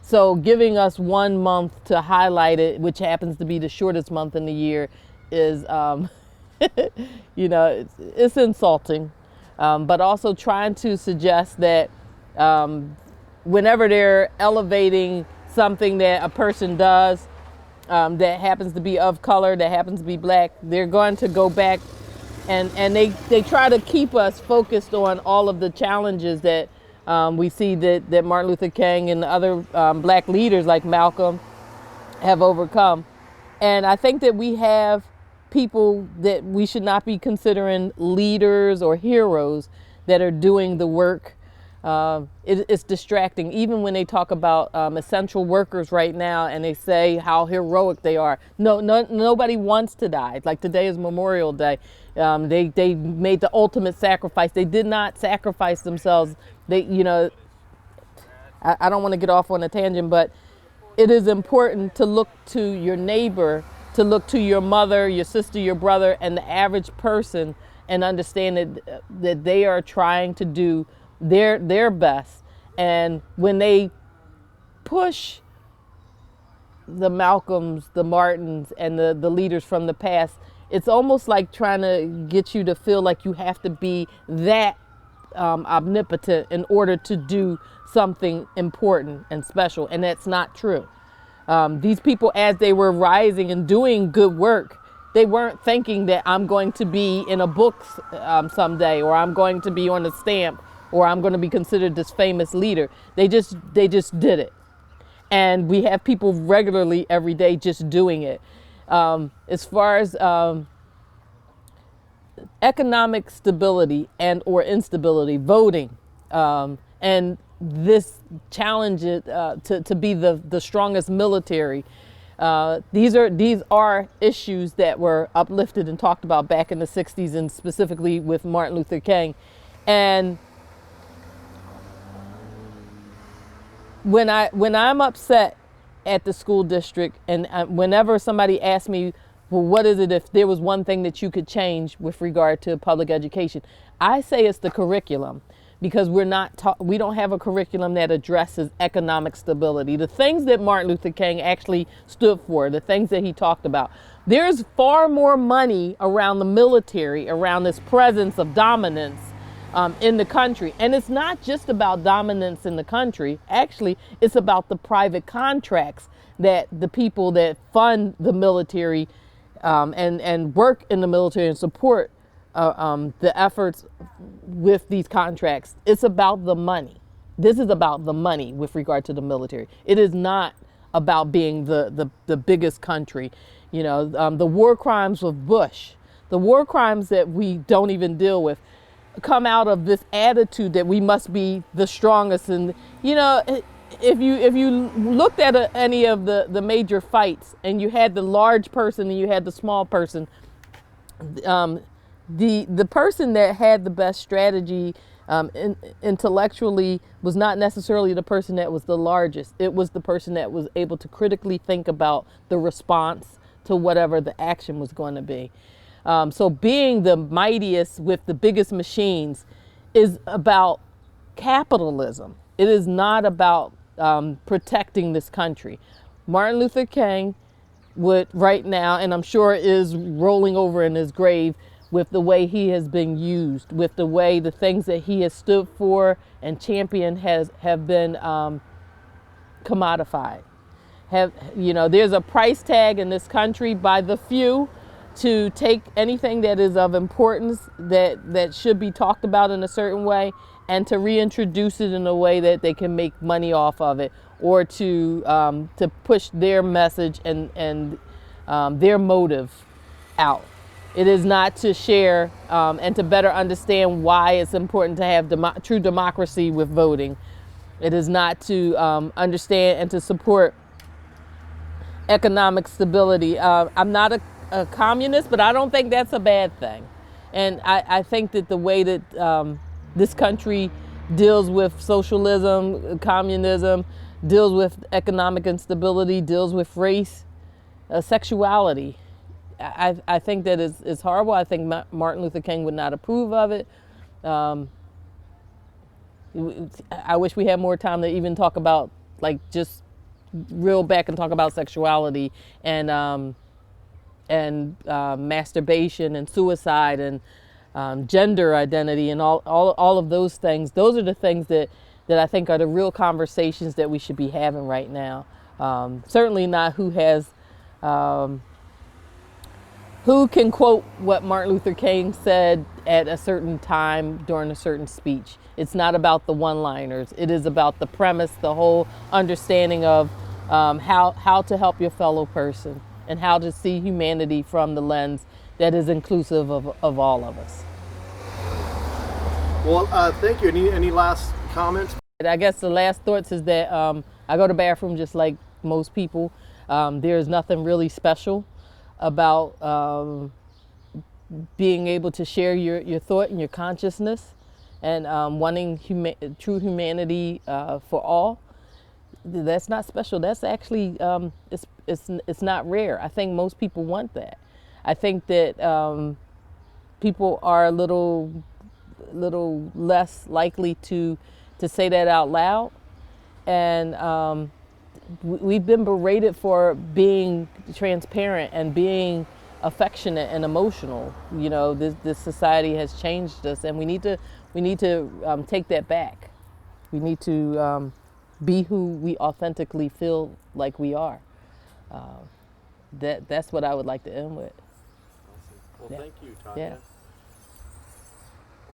So giving us 1 month to highlight it, which happens to be the shortest month in the year, is, it's insulting. But also trying to suggest that whenever they're elevating something that a person does that happens to be of color, that happens to be Black, they're going to go back and they try to keep us focused on all of the challenges that we see that Martin Luther King and other Black leaders like Malcolm have overcome. And I think that we have people that we should not be considering leaders or heroes that are doing the work. It's distracting, even when they talk about essential workers right now, and they say how heroic they are. Nobody wants to die. Like, today is Memorial Day. They made the ultimate sacrifice. They did not sacrifice themselves. I don't want to get off on a tangent, but it is important to look to your neighbor, to look to your mother, your sister, your brother, and the average person, and understand that they are trying to do their best. And when they push the Malcolms, the Martins, and the leaders from the past, it's almost like trying to get you to feel like you have to be that omnipotent in order to do something important and special, and that's not true. These people, as they were rising and doing good work, they weren't thinking that I'm going to be in a book someday, or I'm going to be on a stamp, or I'm going to be considered this famous leader. They just did it. And we have people regularly every day just doing it. As far as economic stability and or instability, voting, and this challenge to be the strongest military, these are issues that were uplifted and talked about back in the 60s, and specifically with Martin Luther King. And when I'm upset at the school district, and whenever somebody asks me, well, what is it if there was one thing that you could change with regard to public education, I say it's the curriculum, because we don't have a curriculum that addresses economic stability. The things that Martin Luther King actually stood for, the things that he talked about. There's far more money around the military, around this presence of dominance in the country. And it's not just about dominance in the country. Actually, it's about the private contracts that the people that fund the military and work in the military and support the efforts with these contracts. It's about the money. This is about the money with regard to the military. It is not about being the biggest country. The war crimes of Bush, the war crimes that we don't even deal with, come out of this attitude that we must be the strongest. And if you looked at any of the major fights, and you had the large person and you had the small person, the person that had the best strategy intellectually was not necessarily the person that was the largest. It was the person that was able to critically think about the response to whatever the action was going to be. So being the mightiest with the biggest machines is about capitalism. It is not about protecting this country. Martin Luther King would right now, and I'm sure is rolling over in his grave with the way he has been used, with the way the things that he has stood for and championed have been commodified. There's a price tag in this country by the few to take anything that is of importance that should be talked about in a certain way and to reintroduce it in a way that they can make money off of it, or to push their message and their motive out. It is not to share and to better understand why it's important to have true democracy with voting. It is not to understand and to support economic stability. I'm not a communist, but I don't think that's a bad thing. And I think that the way that this country deals with socialism, communism, deals with economic instability, deals with race, sexuality, I think that is horrible. I think Martin Luther King would not approve of it. I wish we had more time to even talk about, like, just reel back and talk about sexuality and masturbation and suicide and gender identity and all of those things. Those are the things that I think are the real conversations that we should be having right now. Certainly not who can quote what Martin Luther King said at a certain time during a certain speech. It's not about the one-liners. It is about the premise, the whole understanding of how to help your fellow person and how to see humanity from the lens that is inclusive of all of us. Well, thank you. Any last comments? I guess the last thoughts is that I go to the bathroom just like most people. There's nothing really special about being able to share your thought and your consciousness and wanting true humanity for all. That's not special. That's actually it's not rare. I think most people want that. I think that people are a little less likely to say that out loud, and we've been berated for being transparent and being affectionate and emotional. This society has changed us, and we need to take that back. We need to be who we authentically feel like we are. That's what I would like to end with. Awesome. Well, thank you, Tonya. Yeah.